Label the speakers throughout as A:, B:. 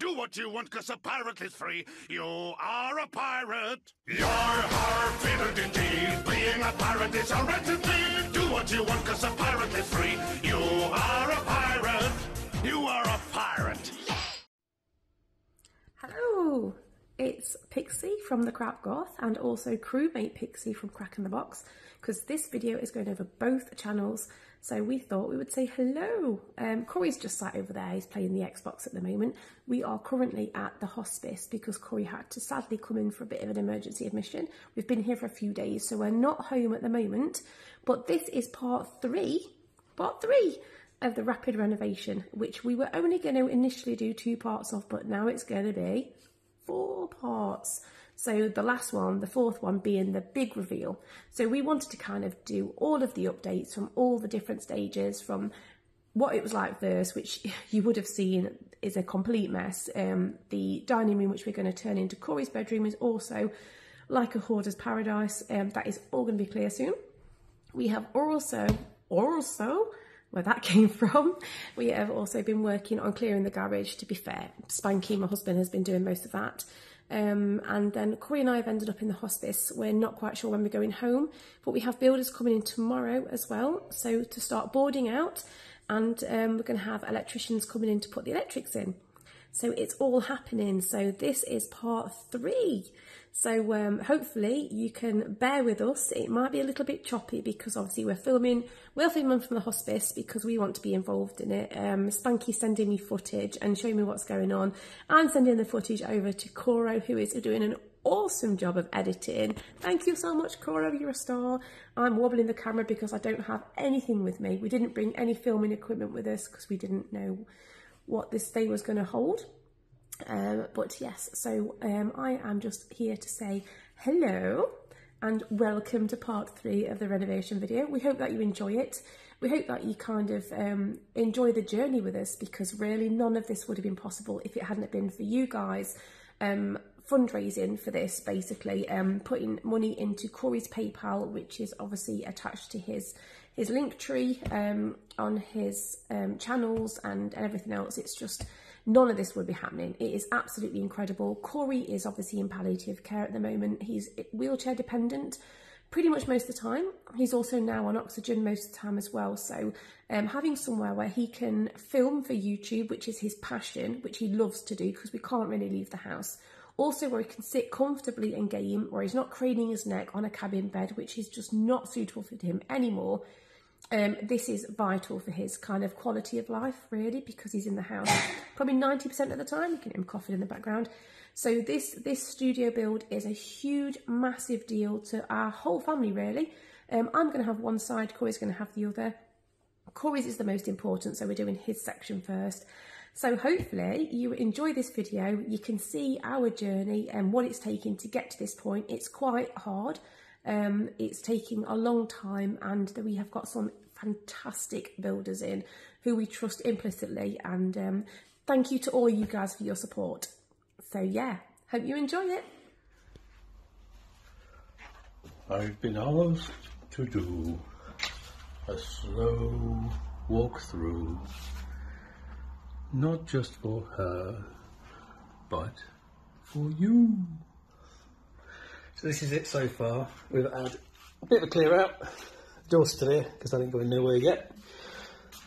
A: Do what you want, cause a pirate is free. You are a pirate. Your heart fitted indeed. Being a pirate is a right indeed. Do what you want, cause a pirate is free. You are a pirate. You are a pirate.
B: Hello, it's Pixie from the Crap Goth and also crewmate Pixie from Kraken the Box, because this video is going over both channels, so we thought we would say hello. Kori's just sat over there, he's playing the Xbox at the moment. We are currently at the hospice because Kori had to sadly come in for a bit of an emergency admission. We've been here for a few days, so we're not home at the moment, but this is part three of the rapid renovation, which we were only going to initially do 2 parts of, but now it's going to be 4 parts. So the last one, the 4th one, being the big reveal. So we wanted to kind of do all of the updates from all the different stages, from what it was like first, which you would have seen is a complete mess. The dining room, which we're going to turn into Kori's bedroom, is also like a hoarder's paradise. That is all going to be clear soon. We have also, where that came from, we have also been working on clearing the garage. To be fair, Spanky, my husband, has been doing most of that. And then Kori and I have ended up in the hospice. We're not quite sure when we're going home, but we have builders coming in tomorrow as well, so to start boarding out, and we're going to have electricians coming in to put the electrics in. So it's all happening. So this is part 3. So hopefully you can bear with us. It might be a little bit choppy because obviously we're filming from the hospice because we want to be involved in it. Spanky's sending me footage and showing me what's going on. I'm sending the footage over to Koro, who is doing an awesome job of editing. Thank you so much, Koro, you're a star. I'm wobbling the camera because I don't have anything with me. We didn't bring any filming equipment with us because we didn't know what this day was going to hold. But yes, so I am just here to say hello and welcome to part 3 of the renovation video. We hope that you enjoy it. We hope that you kind of enjoy the journey with us, because really none of this would have been possible if it hadn't been for you guys fundraising for this, basically putting money into Kori's PayPal, which is obviously attached to his link tree on his channels and everything else. It's just, none of this would be happening. It is absolutely incredible. Kori is obviously in palliative care at the moment. He's wheelchair dependent pretty much most of the time. He's also now on oxygen most of the time as well. So having somewhere where he can film for YouTube, which is his passion, which he loves to do because we can't really leave the house. Also where he can sit comfortably and game, where he's not craning his neck on a cabin bed, which is just not suitable for him anymore. This is vital for his kind of quality of life, really, because he's in the house probably 90% of the time. You can hear him coughing in the background. So this studio build is a huge, massive deal to our whole family, really. I'm going to have one side, Kori's going to have the other. Kori's is the most important, so we're doing his section first. So hopefully you enjoy this video. You can see our journey and what it's taken to get to this point. It's quite hard. It's taking a long time, and we have got some fantastic builders in who we trust implicitly, and thank you to all you guys for your support. So yeah, hope you enjoy it.
C: I've been asked to do a slow walk through, not just for her, but for you. So this is it so far. We've had a bit of a clear out. Door's still here because I didn't go nowhere yet.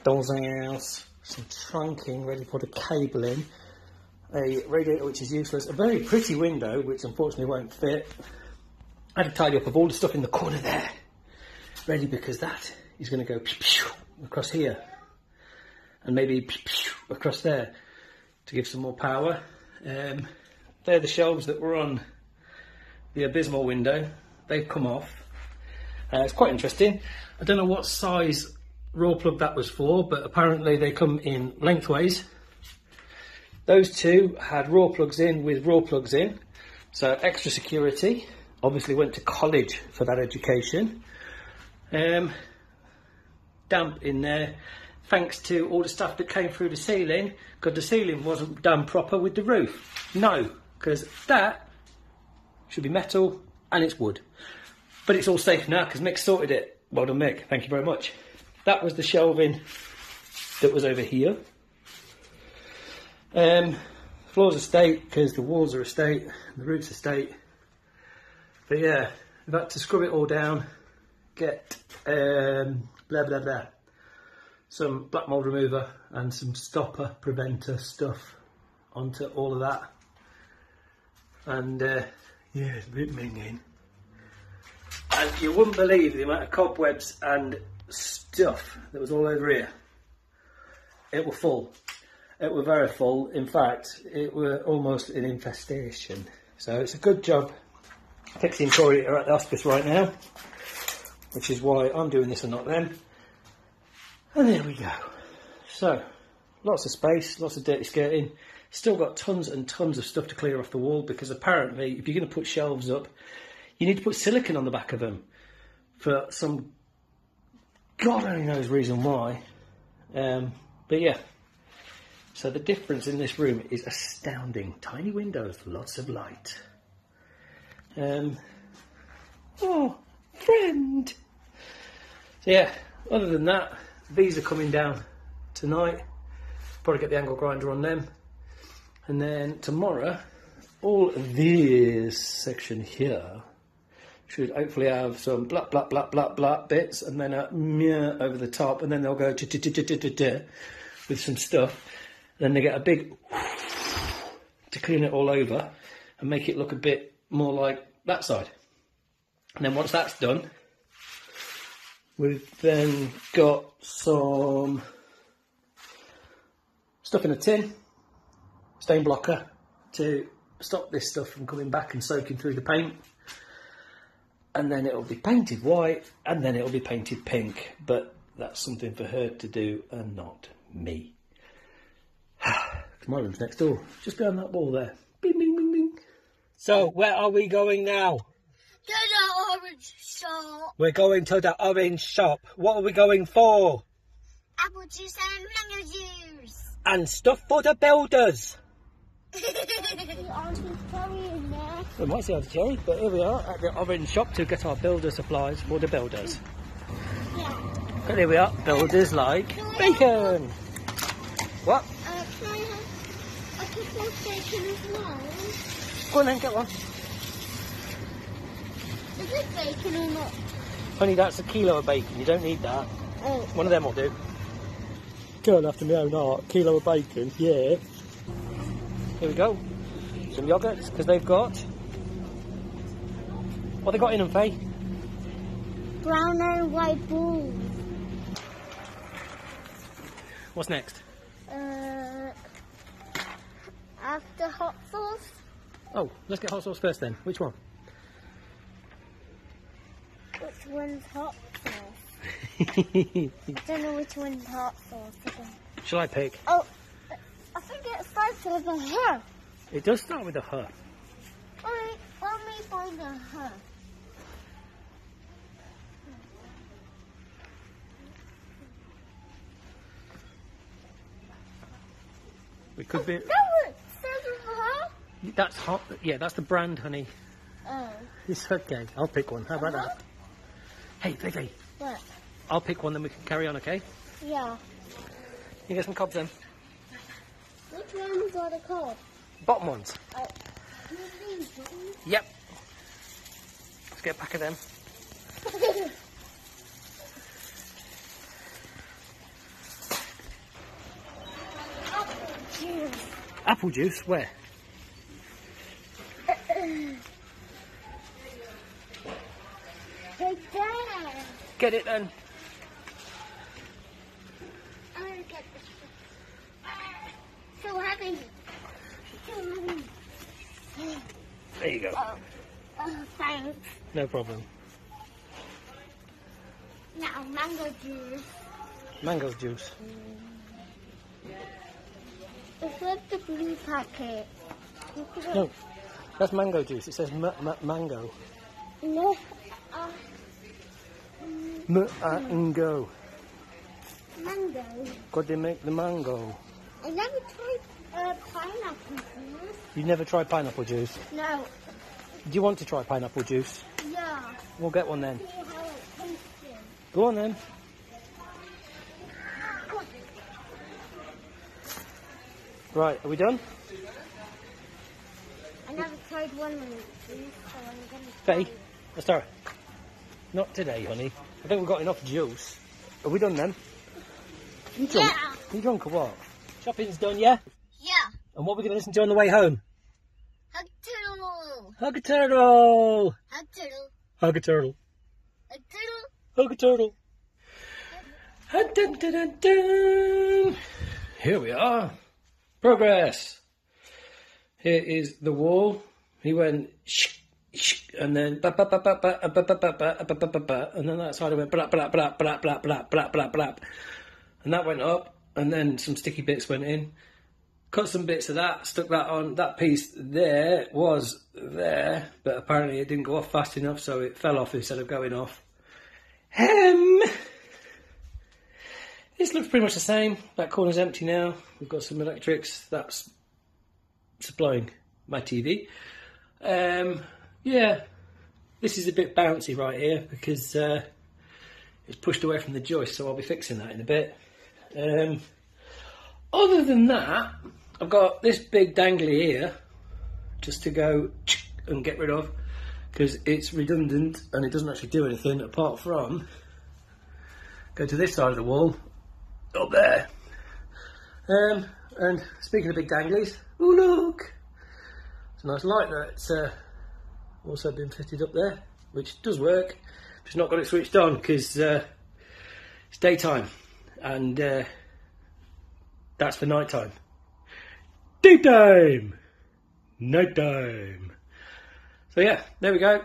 C: Doll's house, some trunking ready to put a cable in, a radiator which is useless, a very pretty window which unfortunately won't fit. I had to tidy up of all the stuff in the corner there, ready, because that is going to go across here and maybe across there to give some more power. They're the shelves that were on the abysmal window. They've come off. It's quite interesting. I don't know what size raw plug that was for, but apparently they come in lengthways. Those two had raw plugs in with raw plugs in, so extra security. Obviously went to college for that education. Damp in there, thanks to all the stuff that came through the ceiling, because the ceiling wasn't done proper with the roof. No, because that should be metal and it's wood. But it's all safe now because Mick sorted it. Well done, Mick. Thank you very much. That was the shelving that was over here. floors are state because the walls are a state, the roof's a state. But yeah, I've had to scrub it all down, get some black mould remover and some stopper preventer stuff onto all of that. And yeah, it's a bit minging. And you wouldn't believe the amount of cobwebs and stuff that was all over here. It were full. It were very full. In fact, it were almost an infestation. So it's a good job Pixie and Kori are at the hospice right now, which is why I'm doing this and not them. And there we go. So, lots of space, lots of dirty skirting. Still got tons and tons of stuff to clear off the wall, because apparently if you're going to put shelves up, you need to put silicone on the back of them for some God only knows reason why. But yeah, so the difference in this room is astounding. Tiny windows, lots of light. Oh, friend. So yeah, other than that, these are coming down tonight. Probably get the angle grinder on them. And then tomorrow, all this section here should hopefully have some blah blah blah blah blah bits, and then a meh over the top, and then they'll go with some stuff. Then they get a big to clean it all over and make it look a bit more like that side. And then once that's done, we've then got some stuff in a tin, stain blocker, to stop this stuff from coming back and soaking through the paint. And then it'll be painted white, and then it'll be painted pink. But that's something for her to do and not me. My room's next door, just behind that wall there. Bing, bing, bing, bing. So, where are we going now?
D: To the orange shop.
C: We're going to the orange shop. What are we going for?
D: Apple juice and mango juice.
C: And stuff for the builders.
D: Auntie Kori in there.
C: We might see Auntie Kori, but here we are at the orange shop to get our builder supplies for the builders.
D: Yeah.
C: But here we are, builders like bacon. What?
D: Can I have a couple of bacon as well?
C: Go on then, get one.
D: Is it bacon or not?
C: Honey, that's a kilo of bacon. You don't need that.
D: Oh.
C: One of them will do. Going after my own art. Kilo of bacon, yeah. Here we go. Some yogurts, because they've got... What they got in them, Faye?
D: Brown and white balls.
C: What's next?
D: After hot sauce.
C: Oh, let's get hot sauce first then. Which one?
D: Which one's hot sauce? I don't know which one's hot sauce again.
C: Shall I pick?
D: Oh, I think it starts with a her.
C: It does start with a her.
D: Alright, let me find a her.
C: We could be...
D: No, it says with a her.
C: That's hot. Yeah, that's the brand, honey.
D: Oh.
C: It's okay. I'll pick one. How about that? Hey, Faye.
D: What?
C: I'll pick one, then we can carry on, okay?
D: Yeah.
C: You get some cobs then?
D: Which ones are they called?
C: Bottom ones.
D: These ones?
C: Yep. Let's get a pack of them.
D: Apple juice.
C: Apple juice? Where?
D: Right there.
C: Get it then.
D: I'm gonna get this. So happy.
C: There you go.
D: Thanks.
C: No problem.
D: Now mango juice.
C: Mango juice.
D: It's like the blue packet.
C: No, that's mango juice. It says mango.
D: No.
C: Mango.
D: Mango.
C: Got to make the mango.
D: I never tried pineapple juice.
C: You never tried pineapple juice?
D: No.
C: Do you want to try pineapple juice?
D: Yeah.
C: We'll get one then.
D: See how it tastes.
C: Go on then. Right, are we done?
D: I never tried one of these, so I'm going to
C: Faye, Ostarra. Not today, honey. I think we've got enough juice. Have we done them? You drunk?
D: Yeah.
C: You drunk or what? Shopping's done, yeah?
D: Yeah.
C: And what are we going to listen to on the way home?
D: Hug turtle.
C: Hug a turtle!
D: Hug turtle.
C: Hug a turtle.
D: Hug turtle.
C: Hug a turtle. Dun, dun, dun, dun, dun. Here we are. Progress. Here is the wall. He went shh, shh, and then ba ba ba ba ba ba ba ba ba ba ba ba, and then that side went blap blap blap blap blap blap blap blap blap, and that went up, and then some sticky bits went in. Cut some bits of that, stuck that on. That piece there was there, but apparently it didn't go off fast enough, so it fell off instead of going off. This looks pretty much the same. That corner's empty now. We've got some electrics. That's supplying my TV. Yeah, this is a bit bouncy right here because it's pushed away from the joist, so I'll be fixing that in a bit. Other than that, I've got this big dangly here just to go and get rid of because it's redundant and it doesn't actually do anything apart from go to this side of the wall up there. And speaking of big danglies, oh look, it's a nice light that's also been fitted up there, which does work. Just not got it switched on because it's daytime and that's for night time. Daytime! Night time! So yeah, there we go.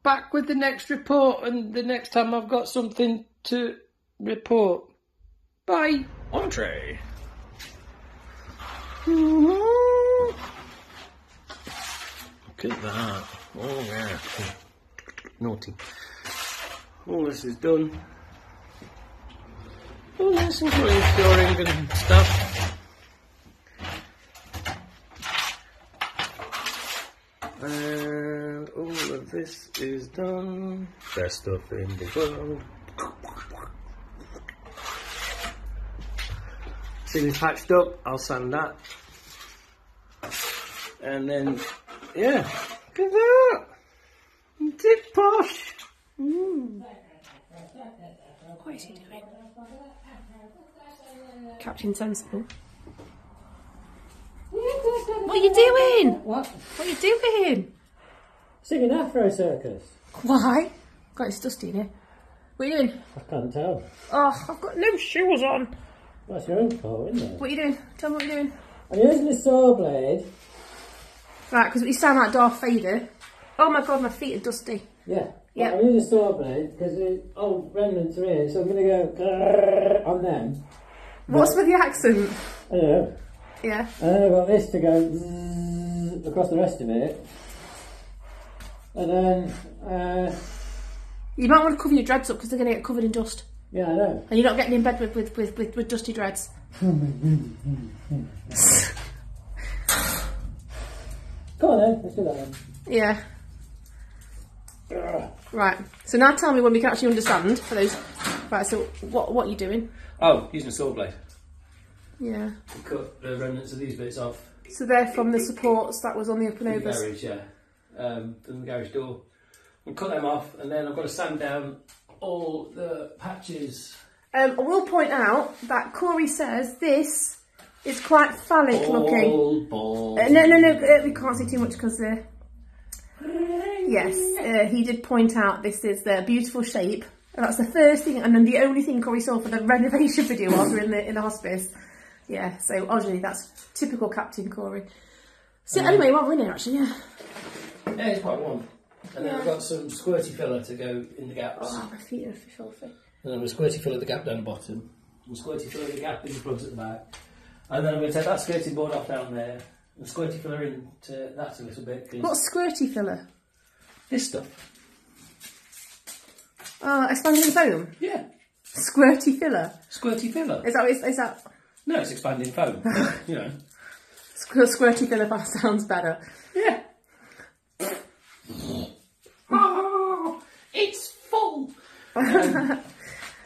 C: Back with the next report and the next time I've got something to report. Bye! Entree! Look at that. Oh yeah. Naughty. All this is done. Oh, there's some curing and stuff. And all of this is done. Best stuff in the world. Ceiling's patched up, I'll sand that. And then, yeah, look at that! It's posh!
B: What is he doing? Captain Sensible. What are you doing?
C: What?
B: What are you doing?
C: Singing Afro Circus.
B: Why? God, it's dusty in here. What are you doing?
C: I can't tell.
B: Oh, I've got no shoes on.
C: That's your own fault, isn't it?
B: What are you doing? Tell me what you're doing.
C: I'm using a saw blade.
B: Right, because you sound like Darth Vader. Oh my God, my feet are dusty.
C: Yeah.
B: Yeah.
C: I'm using a saw blade because the old remnants are here, so I'm going to go on them.
B: What's with the accent?
C: I don't know.
B: Yeah.
C: And then I've got this to go across the rest of it. And then,
B: You might want to cover your dreads up because they're going to get covered in dust.
C: yeah, I know.
B: And you're not getting in bed with dusty dreads.
C: Go on then, let's do that then.
B: Yeah. Right. So now tell me when we can actually understand for those. Right. So what are you doing?
C: Oh, using a saw blade.
B: Yeah.
C: Cut the remnants of these bits off.
B: So they're from the supports that was on the up and
C: From the
B: overs.
C: garage, yeah. From the garage door. We'll cut them off and then I've got to sand down all the patches.
B: I will point out that Kori says this is quite phallic looking.
C: Ball.
B: No, we can't see too much because yes, he did point out this is the beautiful shape. And that's the first thing, and then the only thing Kori saw for the renovation video whilst we were in the hospice. Yeah, so obviously that's typical Captain Kori. So anyway, what we're in here actually, yeah.
C: Yeah, it's quite warm. And then I've got some squirty filler to go in the gaps.
B: Oh, my feet are filthy.
C: And then I'm going to squirty filler the gap down the bottom. And squirty filler the gap in the plugs at the back. And then I'm going to take that skirting board off down there. And squirty filler into that a little bit.
B: What's squirty filler?
C: This stuff.
B: Expanding foam?
C: Yeah.
B: Squirty filler?
C: Squirty filler.
B: Is that?
C: No, it's expanding foam. But, you know.
B: Squirty filler sounds better.
C: Yeah. Oh, it's full! And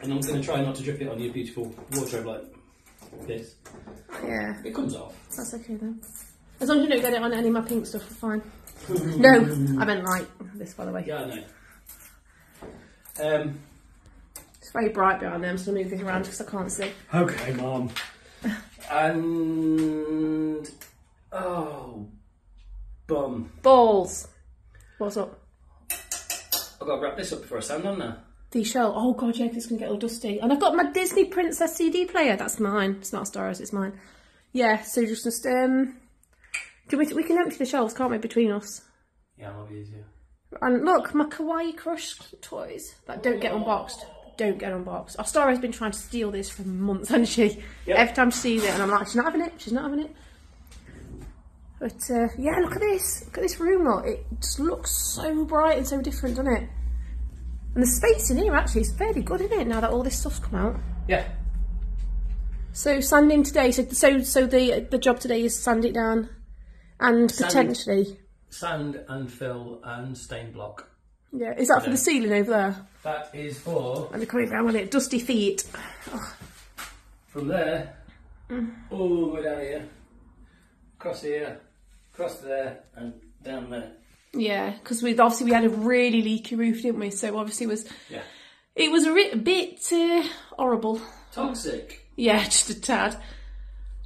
C: I'm going to try not to drip it on your beautiful wardrobe like this.
B: Yeah.
C: It comes off.
B: That's okay then. As long as you don't get it on any of my pink stuff, we're fine. No, I meant like this, by the way.
C: Yeah, I know.
B: It's very bright behind them, so I'll move this around because I can't see.
C: Okay, Mum. And... oh, bum.
B: Balls. What's up?
C: I've got to wrap this up before I stand on now.
B: The shell. Oh god, yeah, 'cause it's going to get all dusty. And I've got my Disney Princess CD player. That's mine. It's not Ostarra's, it's mine. Yeah, so just we can empty the shelves, can't we, between us?
C: Yeah, that'll be easier.
B: And look, my Kawaii Crush toys that don't get unboxed. Don't get unboxed. Ostarra's been trying to steal this for months, hasn't she? Yep. Every time she sees it, and I'm like, she's not having it. She's not having it. But yeah, look at this. Look at this room. Look, it just looks so bright and so different, doesn't it? And the space in here actually is fairly good, isn't it? Now that all this stuff's come out.
C: Yeah.
B: So sanding today. So the job today is sand it down, and potentially
C: sand and fill and stain block.
B: Yeah, is that for the ceiling over there?
C: That is for.
B: And they're coming down with it. Dusty feet. Oh.
C: From there, all the way down here, across here, across there, and down there.
B: Yeah, because we had a really leaky roof, didn't we? So obviously it was a bit horrible.
C: Toxic.
B: Yeah, just a tad.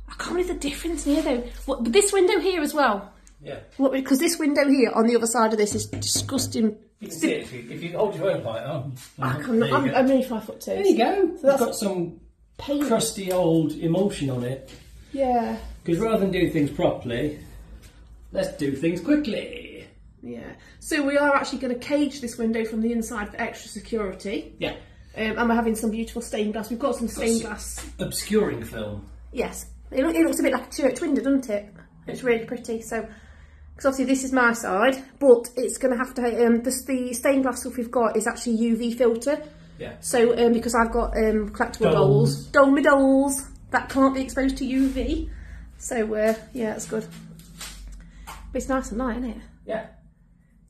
B: I can't believe the difference here though. But this window here as well.
C: Yeah.
B: Because this window here on the other side of this is disgusting.
C: You can see it if you hold your own light on.
B: I'm only 5'2".
C: There you go.
B: So
C: it's got some paint. Crusty old emulsion on it.
B: Yeah.
C: Because rather than do things properly, let's do things quickly.
B: Yeah. So we are actually going to cage this window from the inside for extra security.
C: Yeah.
B: And we're having some beautiful stained glass. We've got some stained glass.
C: Obscuring film.
B: Yes. It looks a bit like a church window, doesn't it? It's really pretty. So, because obviously this is my side, but it's going to have to, the stained glass stuff we've got is actually UV filter.
C: Yeah.
B: So, because I've got collectible dolls, dolls that can't be exposed to UV. So, yeah, it's good. But it's nice and light, isn't it?
C: Yeah.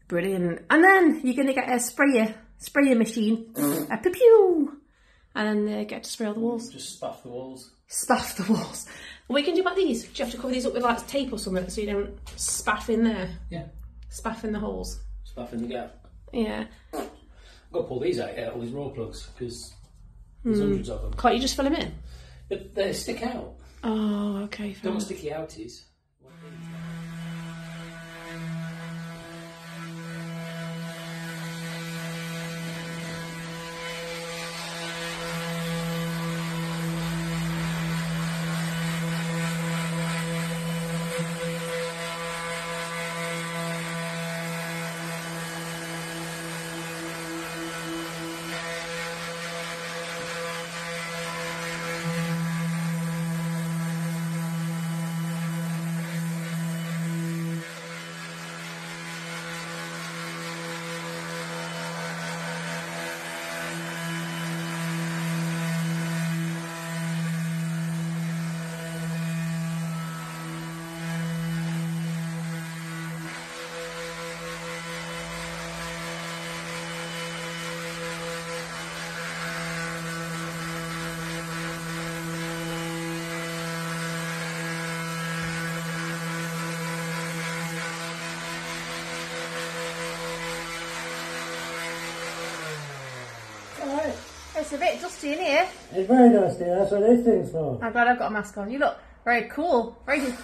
B: Brilliant. And then you're going to get a sprayer machine, a pew, and then get to spray all the walls.
C: Just spaff the walls.
B: Spaff the walls. What we can do about these? Do you have to cover these up with like tape or something so you don't spaff in there?
C: Yeah. Spaff
B: in the holes.
C: Spaff in the gap.
B: Yeah.
C: I've got to pull these out, all these raw plugs, because there's hundreds of them.
B: Can't you just fill them in?
C: But they stick out.
B: Oh, okay.
C: Don't want sticky outies.
B: It's a bit dusty in here.
E: It's very dusty, that's what this thing's for.
B: I'm glad I've got a mask on. You look very cool. Very good.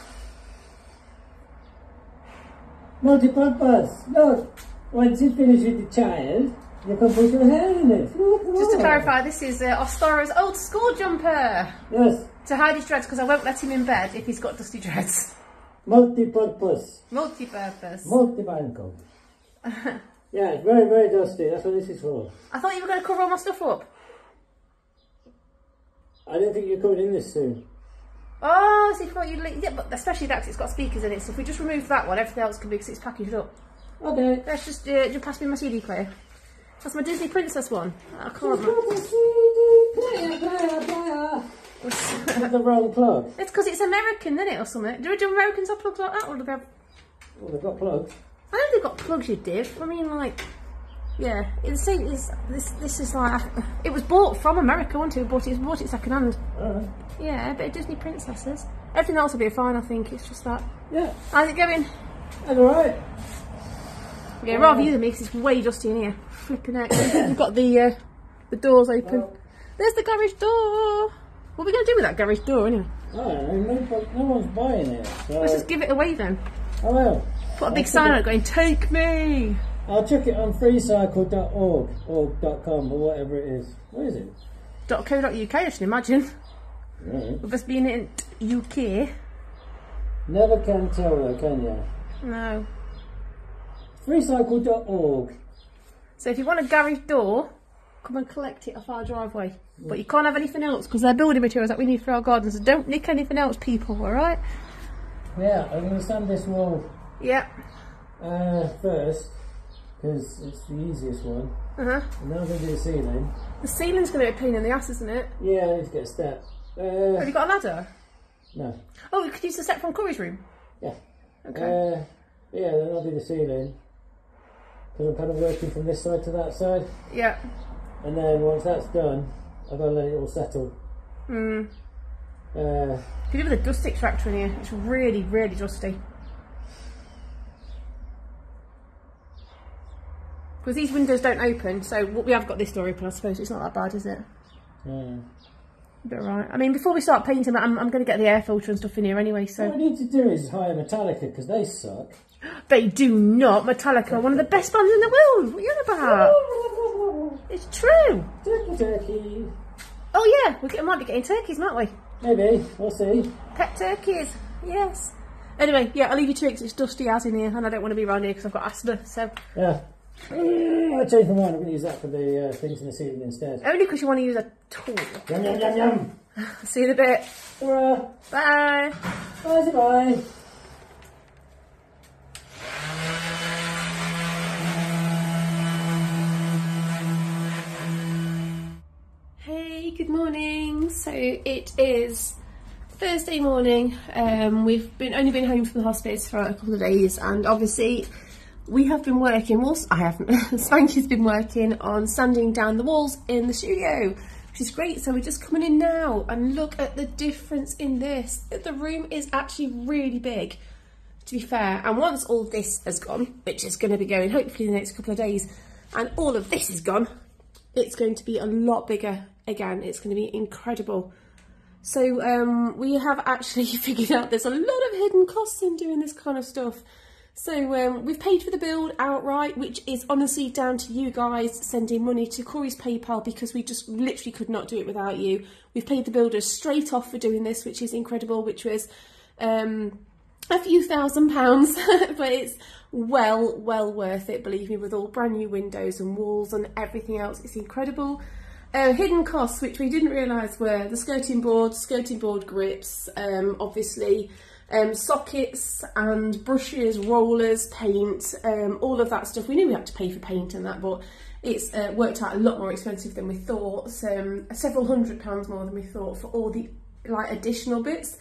E: Multi-purpose. Look, once you finish with the child, you can put your hair in it. Look,
B: just to clarify, this is Ostarra's old school jumper.
E: Yes.
B: To hide his dreads, because I won't let him in bed if he's got dusty dreads.
E: Multi-purpose.
B: Multi-purpose.
E: Multi-banco. Yeah, it's very, very dusty. That's what this is for.
B: I thought you were going to cover all my stuff up.
E: I didn't think you covered in this soon.
B: Oh, so you thought you'd leave, yeah, but especially that 'cause it's got speakers in it. So if we just remove that one, everything else can be because it's packaged up.
E: Okay.
B: Let's just pass me my CD player. That's my Disney Princess one. I can't.
E: That's the wrong plug.
B: It's because it's American, isn't it, or something? Do Americans have plugs like that, or do they have?
E: Well, they've got plugs.
B: I know they've got plugs, you div. I mean, like. Yeah, the thing is, this is like, it was bought from America, wasn't it? We bought it second hand.
E: Alright.
B: Yeah, but Disney princesses. Everything else will be fine, I think. It's just that.
E: Yeah.
B: How's it going?
E: That's alright.
B: Yeah, rather you than me, because it's way dusty in here. Flipping out. We've got the doors open.
E: Well,
B: There's the garage door. What are we going to do with that garage door anyway?
E: I don't know, no one's buying it. So
B: Let's just give it away then.
E: I will.
B: Put a big sign on it going, take me!
E: I'll chuck it on freecycle.org or .com or whatever it is. What is it?
B: .co.uk, I should imagine.
E: Right.
B: With us being in UK.
E: Never can tell though, can you?
B: No.
E: Freecycle.org.
B: So if you want a garage door, come and collect it off our driveway. But you can't have anything else because they're building materials that we need for our gardens. So don't nick anything else, people, alright?
E: Yeah, I'm going to sand this wall
B: Yep.
E: first because it's the easiest one.
B: Uh-huh.
E: And then I'm going to do the ceiling.
B: The ceiling's going to be a pain in the ass, isn't it?
E: Yeah, I need to get a step.
B: Have you got a ladder?
E: No.
B: Oh, we could use the step from Kori's room.
E: Yeah.
B: Okay.
E: Yeah, then I'll do the ceiling. Because I'm kind of working from this side to that side.
B: Yeah.
E: And then once that's done, I've got to let it all settle.
B: Mm. Could do with a dust extractor in here. It's really, really dusty. Because these windows don't open, so we have got this door open, I suppose. It's not that bad, is it?
E: Mm.
B: But right. I mean, before we start painting, I'm going to get the air filter and stuff in here anyway, so...
E: What I need to do is hire Metallica, because they suck.
B: They do not. Metallica are one of the best bands in the world. What are you on about? It's true.
E: Turkey.
B: Oh yeah, we might be getting turkeys, might we?
E: Maybe, we'll see.
B: Pet turkeys, yes. Anyway, yeah, I'll leave you to it because it's dusty as in here and I don't want to be around here because I've got asthma, so...
E: Yeah. I changed my mind, I'm going to use that for the things in the ceiling instead.
B: Only because you want to use a tool.
E: Yum yum yum yum.
B: See you in a bit.
E: Ta-ra.
B: Bye.
E: Bye bye.
B: Hey, good morning. So it is Thursday morning. We've only been home from the hospice for a couple of days, and obviously we have been working. Well, I haven't. Spanky's been working on sanding down the walls in the studio, which is great. So we're just coming in now, and look at the difference in this. The room is actually really big, to be fair. And once all this has gone, which is going to be going hopefully in the next couple of days, and all of this is gone, it's going to be a lot bigger again. It's going to be incredible. So we have actually figured out there's a lot of hidden costs in doing this kind of stuff. So we've paid for the build outright, which is honestly down to you guys sending money to Kori's PayPal, because we just literally could not do it without you. We've paid the builders straight off for doing this, which is incredible, which was a few £1,000s, but it's well worth it, believe me, with all brand new windows and walls and everything else. It's incredible. Hidden costs, which we didn't realise, were the skirting board grips, obviously sockets and brushes, rollers, paint, all of that stuff. We knew we had to pay for paint and that, but it's worked out a lot more expensive than we thought. So several £100s more than we thought for all the additional bits.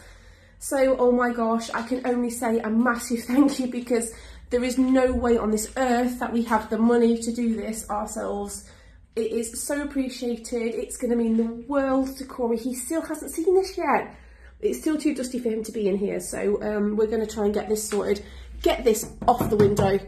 B: So, oh my gosh, I can only say a massive thank you, because there is no way on this earth that we have the money to do this ourselves. It is so appreciated. It's going to mean the world to Kori. He still hasn't seen this yet. It's still too dusty for him to be in here. So we're going to try and get this sorted, get this off the window.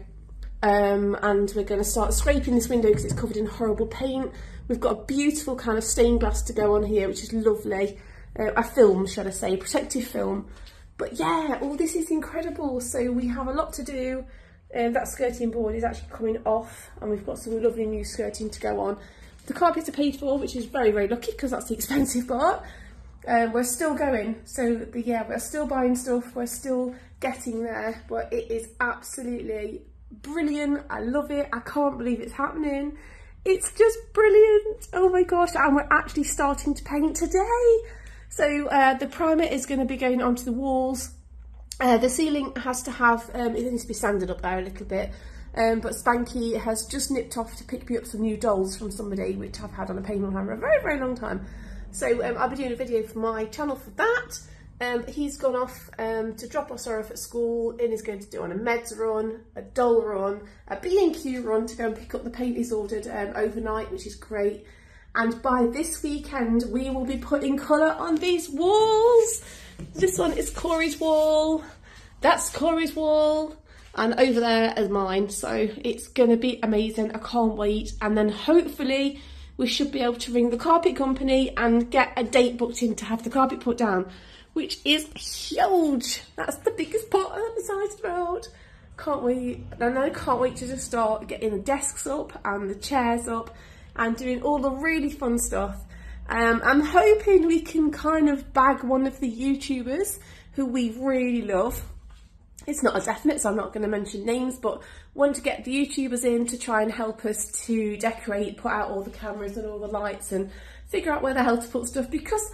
B: And we're going to start scraping this window because it's covered in horrible paint. We've got a beautiful kind of stained glass to go on here, which is lovely. A film, should I say, protective film. But yeah, all this is incredible. So we have a lot to do. That skirting board is actually coming off, and we've got some lovely new skirting to go on. The carpets are paid for, which is very lucky, because that's the expensive part. We're still going, so yeah, we're still buying stuff, we're still getting there, but it is absolutely brilliant. I love it. I can't believe it's happening. It's just brilliant. Oh my gosh, and we're actually starting to paint today. So the primer is going to be going onto the walls. The ceiling has to have, it needs to be sanded up there a little bit, but Spanky has just nipped off to pick me up some new dolls from somebody, which I've had on a payment plan for a very long time. So I'll be doing a video for my channel for that. He's gone off to drop Ostarra off at school and is going to do on a meds run, a doll run, a B&Q run to go and pick up the paint he's ordered overnight, which is great. And by this weekend, we will be putting colour on these walls. This one is Kori's wall, that's Kori's wall, and over there is mine. So it's going to be amazing. I can't wait. And then hopefully we should be able to ring the carpet company and get a date booked in to have the carpet put down, which is huge. That's the biggest part I'm excited about. Can't wait. And I can't wait to just start getting the desks up and the chairs up and doing all the really fun stuff. I'm hoping we can kind of bag one of the YouTubers who we really love. It's not a definite, so I'm not going to mention names, but want to get the YouTubers in to try and help us to decorate, put out all the cameras and all the lights and figure out where the hell to put stuff, because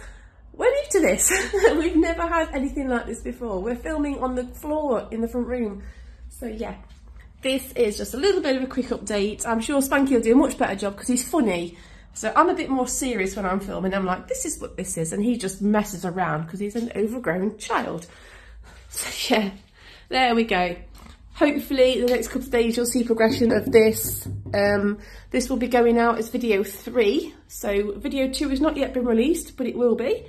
B: we're new to this. We've never had anything like this before. We're filming on the floor in the front room. So yeah, this is just a little bit of a quick update. I'm sure Spanky will do a much better job because he's funny. So I'm a bit more serious when I'm filming. I'm like, this is what this is. And he just messes around because he's an overgrown child. So yeah, there we go. Hopefully the next couple of days you'll see progression of this. This will be going out as video 3. So video 2 has not yet been released, but it will be.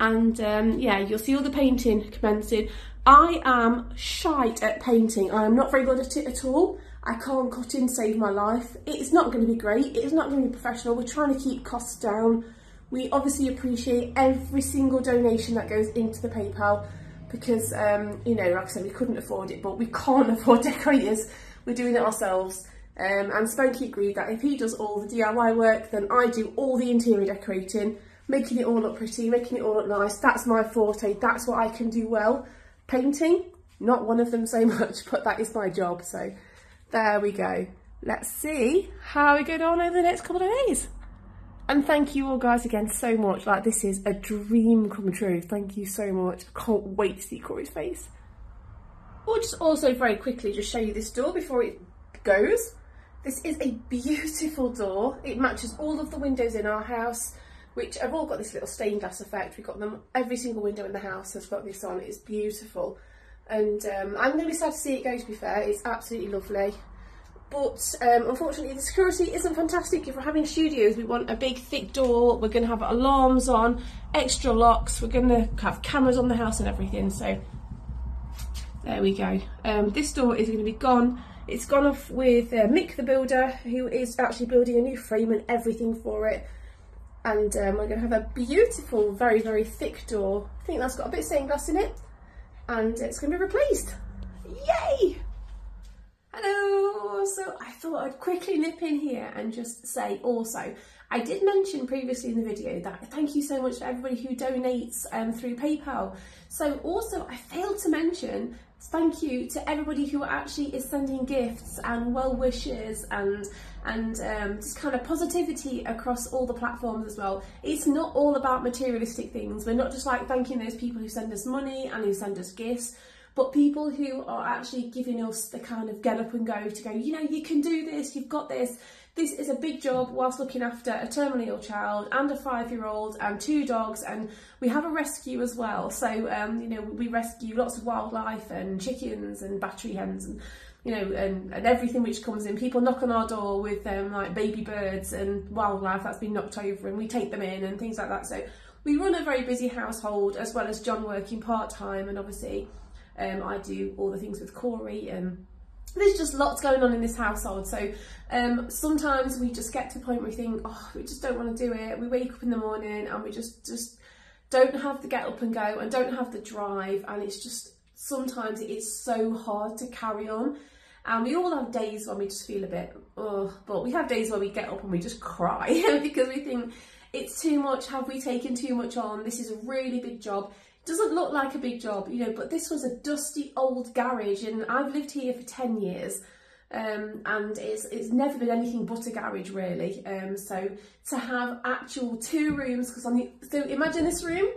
B: And yeah, you'll see all the painting commencing. I am shite at painting. I am not very good at it at all. I can't cut in, save my life. It's not going to be great. It's not going to be professional. We're trying to keep costs down. We obviously appreciate every single donation that goes into the PayPal because, you know, like I said, we couldn't afford it, but we can't afford decorators. We're doing it ourselves. And Spanky agreed that if he does all the DIY work, then I do all the interior decorating, making it all look pretty, making it all look nice. That's my forte. That's what I can do well. Painting, not one of them so much, but that is my job. So there we go. Let's see how we go on over the next couple of days. And thank you all guys again so much. Like, this is a dream come true. Thank you so much. I can't wait to see Kori's face. We'll just also very quickly just show you this door before it goes. This is a beautiful door. It matches all of the windows in our house, which have all got this little stained glass effect. We've got them, every single window in the house has got this on. It's beautiful. And I'm going to be sad to see it go, to be fair. It's absolutely lovely. But unfortunately the security isn't fantastic. If we're having studios, we want a big thick door. We're going to have alarms on, extra locks. We're going to have cameras on the house and everything. So there we go. This door is going to be gone. It's gone off with Mick the builder, who is actually building a new frame and everything for it. And we're going to have a beautiful, very, very thick door. I think that's got a bit of stained glass in it. And it's going to be replaced. Yay! Hello! So I thought I'd quickly nip in here and just say also, I did mention previously in the video that thank you so much to everybody who donates through PayPal. So also I failed to mention thank you to everybody who actually is sending gifts and well wishes and just kind of positivity across all the platforms as well. It's not all about materialistic things. We're not just like thanking those people who send us money and who send us gifts, but people who are actually giving us the kind of get up and go to go, you know, you can do this, you've got this. This is a big job whilst looking after a terminally ill child and a 5-year-old and 2 dogs, and we have a rescue as well. So, you know, we rescue lots of wildlife and chickens and battery hens and, you know, and everything which comes in. People knock on our door with like baby birds and wildlife that's been knocked over, and we take them in and things like that. So we run a very busy household, as well as John working part-time, and obviously I do all the things with Kori, and there's just lots going on in this household. So sometimes we just get to the point where we think, oh, we just don't want to do it. We wake up in the morning and we just don't have the get up and go and don't have the drive, and it's just, sometimes it's so hard to carry on. And we all have days when we just feel a bit, oh, but we have days where we get up and we just cry because we think it's too much. Have we taken too much on? This is a really big job. Doesn't look like a big job, you know, but this was a dusty old garage, and I've lived here for 10 years, and it's never been anything but a garage really. So to have actual 2 rooms, because so imagine this room,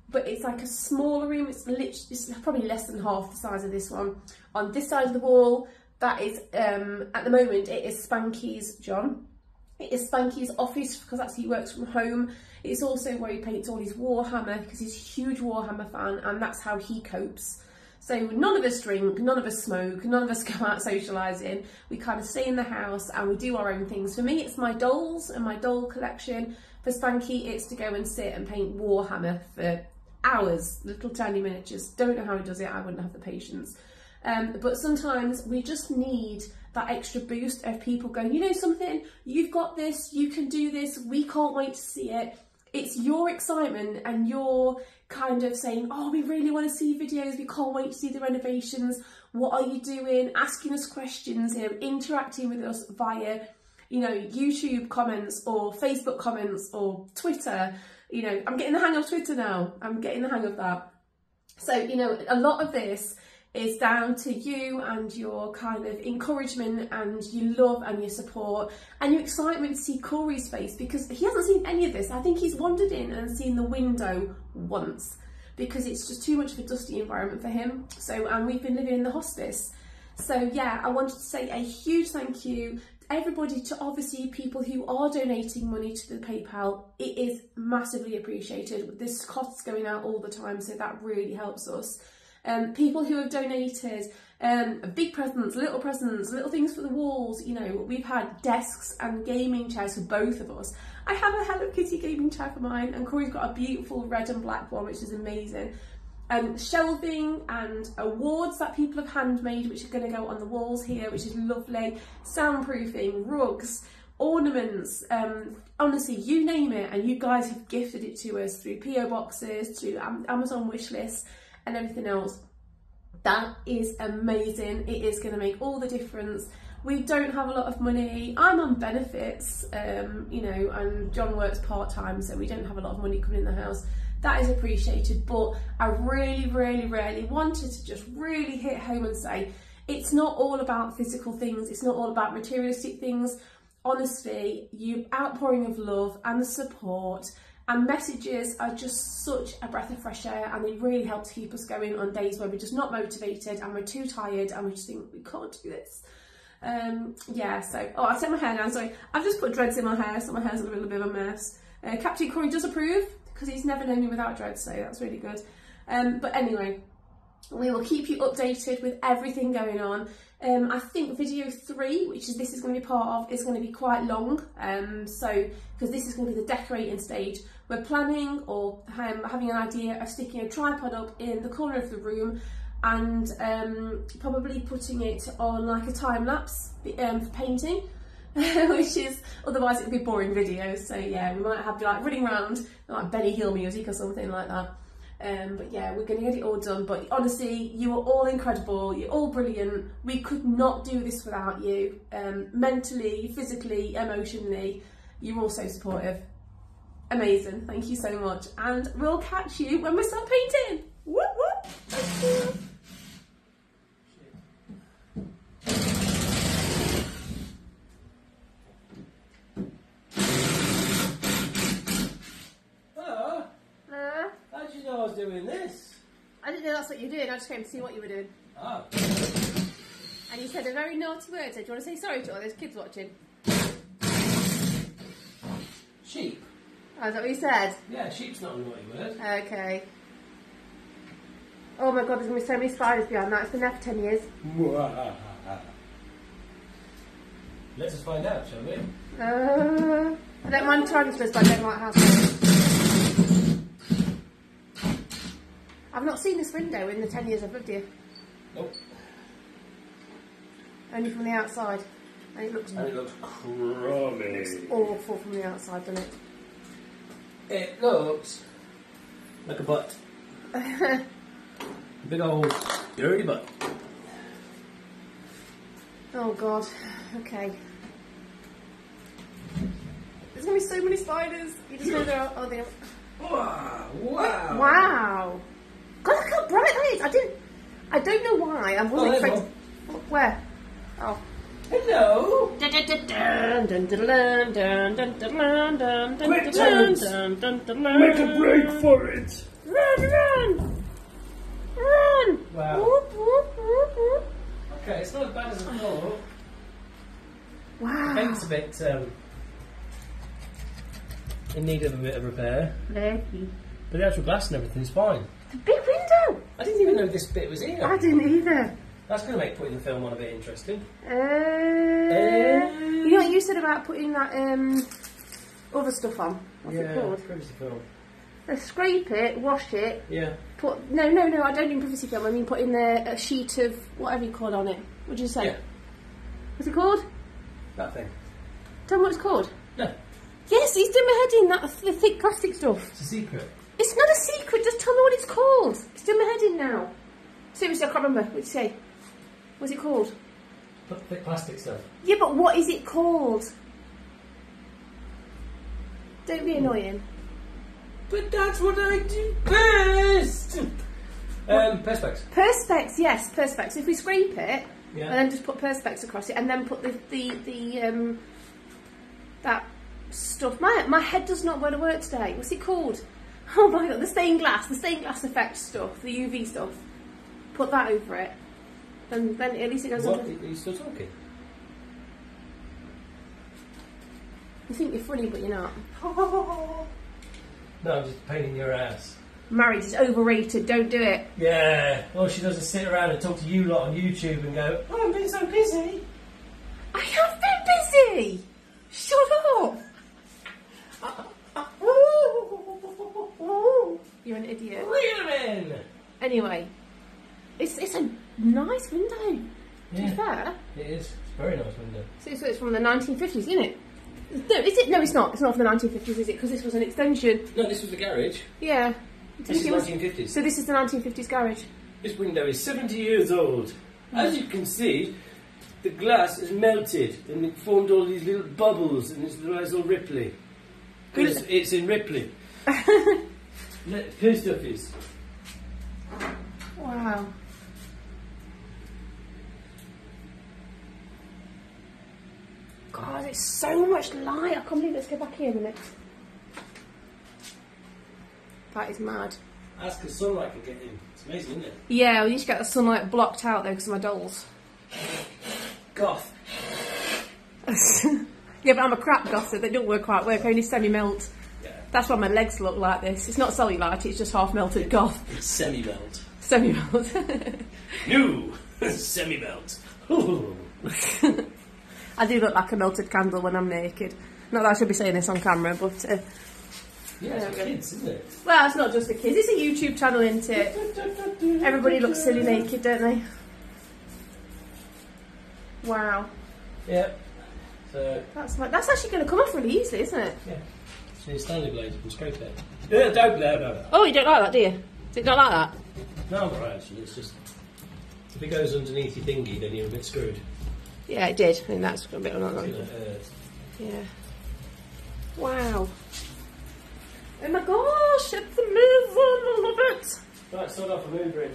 B: but it's like a smaller room. It's probably less than half the size of this one. On this side of the wall, that is at the moment it is Spanky's John. It is Spanky's office because that's he works from home. It's also where he paints all his Warhammer because he's a huge Warhammer fan and that's how he copes. So none of us drink, none of us smoke, none of us go out socialising. We kind of stay in the house and we do our own things. For me, it's my dolls and my doll collection. For Spanky, it's to go and sit and paint Warhammer for hours, little tiny miniatures. Don't know how he does it, I wouldn't have the patience. But sometimes we just need that extra boost of people going, you know something, you've got this, you can do this, we can't wait to see it. It's your excitement and your kind of saying, oh, we really want to see videos, we can't wait to see the renovations, what are you doing, asking us questions, you know, interacting with us via, you know, YouTube comments or Facebook comments or Twitter. You know, I'm getting the hang of Twitter now, I'm getting the hang of that. So, you know, a lot of this is down to you and your kind of encouragement and your love and your support and your excitement to see Kori's face, because he hasn't seen any of this. I think he's wandered in and seen the window once because it's just too much of a dusty environment for him. So, and we've been living in the hospice. So yeah, I wanted to say a huge thank you to everybody, to obviously people who are donating money to the PayPal. It is massively appreciated. There's costs going out all the time, so that really helps us. People who have donated big presents, little things for the walls. You know, we've had desks and gaming chairs for both of us. I have a Hello Kitty gaming chair for mine, and Kori's got a beautiful red and black one, which is amazing. Shelving and awards that people have handmade, which are going to go on the walls here, which is lovely. Soundproofing, rugs, ornaments, honestly, you name it, and you guys have gifted it to us through PO boxes, through Amazon wish lists, and everything else. That is amazing. It is going to make all the difference. We don't have a lot of money. I'm on benefits, you know, and John works part-time, so we don't have a lot of money coming in the house. That is appreciated, but I really wanted to just really hit home and say, it's not all about physical things. It's not all about materialistic things. Honestly, your outpouring of love and the support and messages are just such a breath of fresh air, and they really help to keep us going on days where we're just not motivated and we're too tired and we just think we can't do this. Yeah, so, oh, I'll take my hair down, sorry. I've just put dreads in my hair, so my hair's a little bit of a mess. Captain Kori does approve, because he's never known me without dreads, so that's really good. But anyway, we will keep you updated with everything going on. I think video 3, which is this is going to be part of, is going to be quite long. So, because this is going to be the decorating stage, we're planning or having an idea of sticking a tripod up in the corner of the room and probably putting it on like a time lapse for painting. Which is, otherwise it would be boring videos. So yeah, we might have like running around like Benny Hill music or something like that. But yeah, we're going to get it all done. But honestly, you are all incredible. You're all brilliant. We could not do this without you. Mentally, physically, emotionally, you're all so supportive. Amazing. Thank you so much. And we'll catch you when we start painting. Whoop whoop. Thank you.
C: I was doing this.
B: I didn't know that's what you were doing. I just came to see what you were doing.
C: Oh.
B: And you said a very naughty word. So do you want to say sorry to all those kids watching?
C: Sheep.
B: Oh, is that what you said?
C: Yeah, sheep's not a naughty word.
B: Okay. Oh my god, there's going to be so many spiders behind that. It's been there for 10 years.
C: Let's find out, shall we?
B: I don't mind tarantulas, but I don't like house. I've not seen this window in the 10 years I've lived here.
C: Nope.
B: Only from the outside. And it looks
C: crummy.
B: It looks awful from the outside, doesn't it?
C: It looks like a butt. Big old dirty butt.
B: Oh god. Okay. There's going to be so many spiders. You just know there are... Oh, they are...
C: Wow. Wow.
B: Wow. God, look how bright that is. I don't know why. I wasn't expecting... Where? Oh.
C: Hello. Quick, Terence. Make a break for it.
B: Run.
C: Wow.
B: Whoop, whoop, whoop, whoop.
C: Okay, it's not as bad as I thought.
B: Wow.
C: The paint's a bit in need of a bit of repair.
B: Lucky.
C: But the actual glass and everything's fine.
B: It's a big window.
C: I didn't even know this bit was here.
B: I didn't either.
C: That's going to make putting the film on a bit interesting.
B: You know what you said about putting that other stuff on? What's it called?
C: Privacy film.
B: Scrape it, wash it.
C: Yeah.
B: Put no. I don't mean privacy film. I mean put in a sheet of whatever you call it on it. What did you say?
C: Yeah.
B: What's it called?
C: That thing.
B: Tell me what it's called.
C: No.
B: Yes, he's doing my head in. That the thick plastic stuff.
C: It's a secret.
B: It's not a secret. Just tell me what it's called. It's doing my head in now. Seriously, I can't remember. What did you say? What's it called?
C: Thick plastic stuff.
B: Yeah, but what is it called? Don't be annoying.
C: But that's what I do best! Perspex.
B: Perspex, yes, Perspex. If we scrape it,
C: Yeah.
B: and then just put Perspex across it, and then put the that stuff. My head does not go to work today. What's it called? Oh my god, the stained glass effect stuff, the UV stuff. Put that over it. Then at least it goes
C: What?
B: on.
C: Are you still talking?
B: You think you're funny, but you're not.
C: No, I'm just paining your ass.
B: Marriage is overrated, don't do it.
C: Yeah. All she does is sit around and talk to you lot on YouTube and go, oh, I've been so busy.
B: I have been busy! Shut up! You're an idiot.
C: Reel 'em in!
B: Anyway, it's a nice window. To
C: Yeah.
B: be fair.
C: It is. It's a very nice window.
B: So it's from the 1950s, isn't it? No, is it? No, it's not. It's not from the 1950s, is it? Because this was an extension.
C: No, this was the garage.
B: Yeah.
C: This is 1950s.
B: So this is the 1950s garage.
C: This window is 70 years old. As you can see, the glass is melted and it formed all these little bubbles and it's all ripply. It's in Ripley. Post office.
B: Wow. God, it's so much light. I can't believe. Let's go back here a minute. That is mad.
C: That's because sunlight can get in. It's amazing, isn't it?
B: Yeah, we need to get the sunlight blocked out though because of my dolls.
C: Goth.
B: Yeah, but I'm a crap goth, so they don't work quite well. Only semi-melt.
C: Yeah.
B: That's why my legs look like this. It's not cellulite, it's just half-melted goth.
C: It's semi-melt.
B: Semi-melt.
C: No! Semi-melt.
B: I do look like a melted candle when I'm naked. Not that I should be saying this on camera, but...
C: Yeah, it's for kids, isn't it?
B: well, it's not just for kids. It's a YouTube channel, isn't it? Everybody looks silly naked, don't they? Wow.
C: Yeah. So...
B: That's actually going to come off really easily, isn't it?
C: Yeah. So your Stanley blade, you can scrape it. Yeah, don't no.
B: Oh, you don't like that, do you? Do you not like that?
C: No, I'm alright actually. It's just... If it goes underneath your thingy, then you're a bit screwed.
B: Yeah, it did. I mean, that's a bit of Yeah. Wow. Oh my gosh, it's amazing. I love it.
C: Right, start off with Ubering.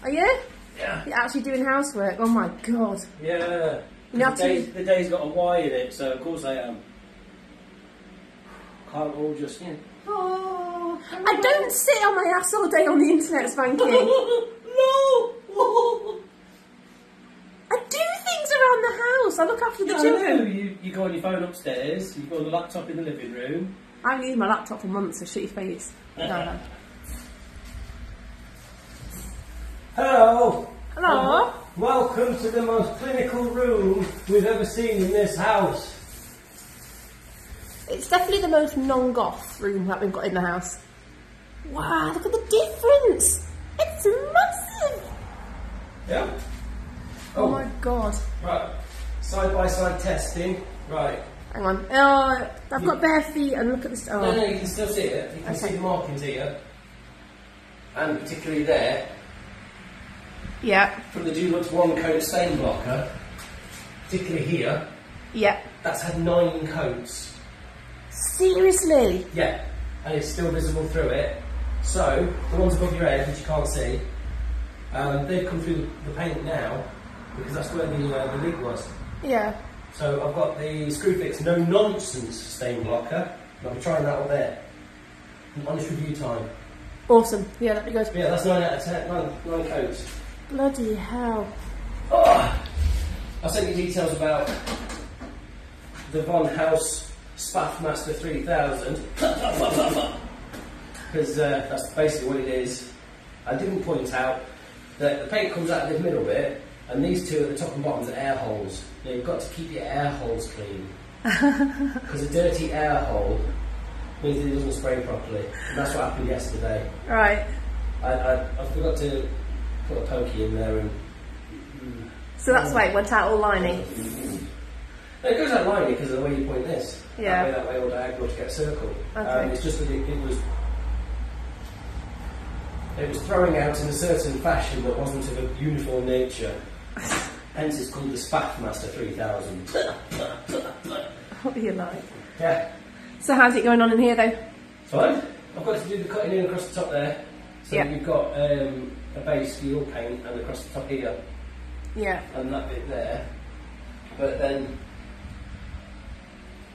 B: Are you?
C: Yeah.
B: You're actually doing housework? Oh my god.
C: Yeah.
B: You have
C: The day's got a Y in it, so of course I am. Can't all just,
B: Oh, I don't sit on my ass all day on the internet, Spanky.
C: No!
B: I do things around the house. I look after the
C: I
B: children.
C: know. You go on your phone upstairs, you've got the laptop in the living room.
B: I haven't used my laptop for months, so shut your face. No.
C: Hello!
B: Hello?
C: Welcome to the most clinical room we've ever seen in this house.
B: It's definitely the most non-goth room that we've got in the house. Wow, look at the difference. It's massive.
C: Yeah?
B: Oh my god.
C: Right. Side by side testing. Right.
B: Hang on. Oh, I've got bare feet and look at this. Oh.
C: No, you can still see it. You can see the markings here. And particularly there.
B: Yeah.
C: From the Dulux 1 coat stain blocker, particularly here,
B: Yeah.
C: that's had 9 coats.
B: Seriously?
C: Yeah. And it's still visible through it. So, the ones above your head, which you can't see, they've come through the paint now, because that's where the lid was.
B: Yeah.
C: So I've got the Screwfix No Nonsense stain blocker. I'll be trying that up there. Honest review time.
B: Awesome. Yeah, that'd be good.
C: Yeah, that's 9 out of 10. 9 coats.
B: Bloody hell.
C: Oh! I'll send you details about the Von House Spaff Master 3000, because that's basically what it is. I didn't point out that the paint comes out of this middle bit, and these two at the top and bottom are air holes. Now you've got to keep your air holes clean, because a dirty air hole means that it doesn't spray properly, and that's what happened yesterday.
B: Right.
C: I forgot to put a pokey in there, and
B: So that's why it went out all liney.
C: it goes out liney because of the way you point this.
B: Yeah.
C: That way all diagonal to get a circle.
B: Okay.
C: It's just that it was throwing out in a certain fashion that wasn't of a uniform nature. Hence it's called the Spaff Master 3000.
B: What do you like?
C: Yeah.
B: So how's it going on in here though?
C: Fine. I've got to do the cutting in across the top there. So
B: Yeah.
C: you've got a base for your paint and across the top here.
B: Yeah.
C: And that bit there. But then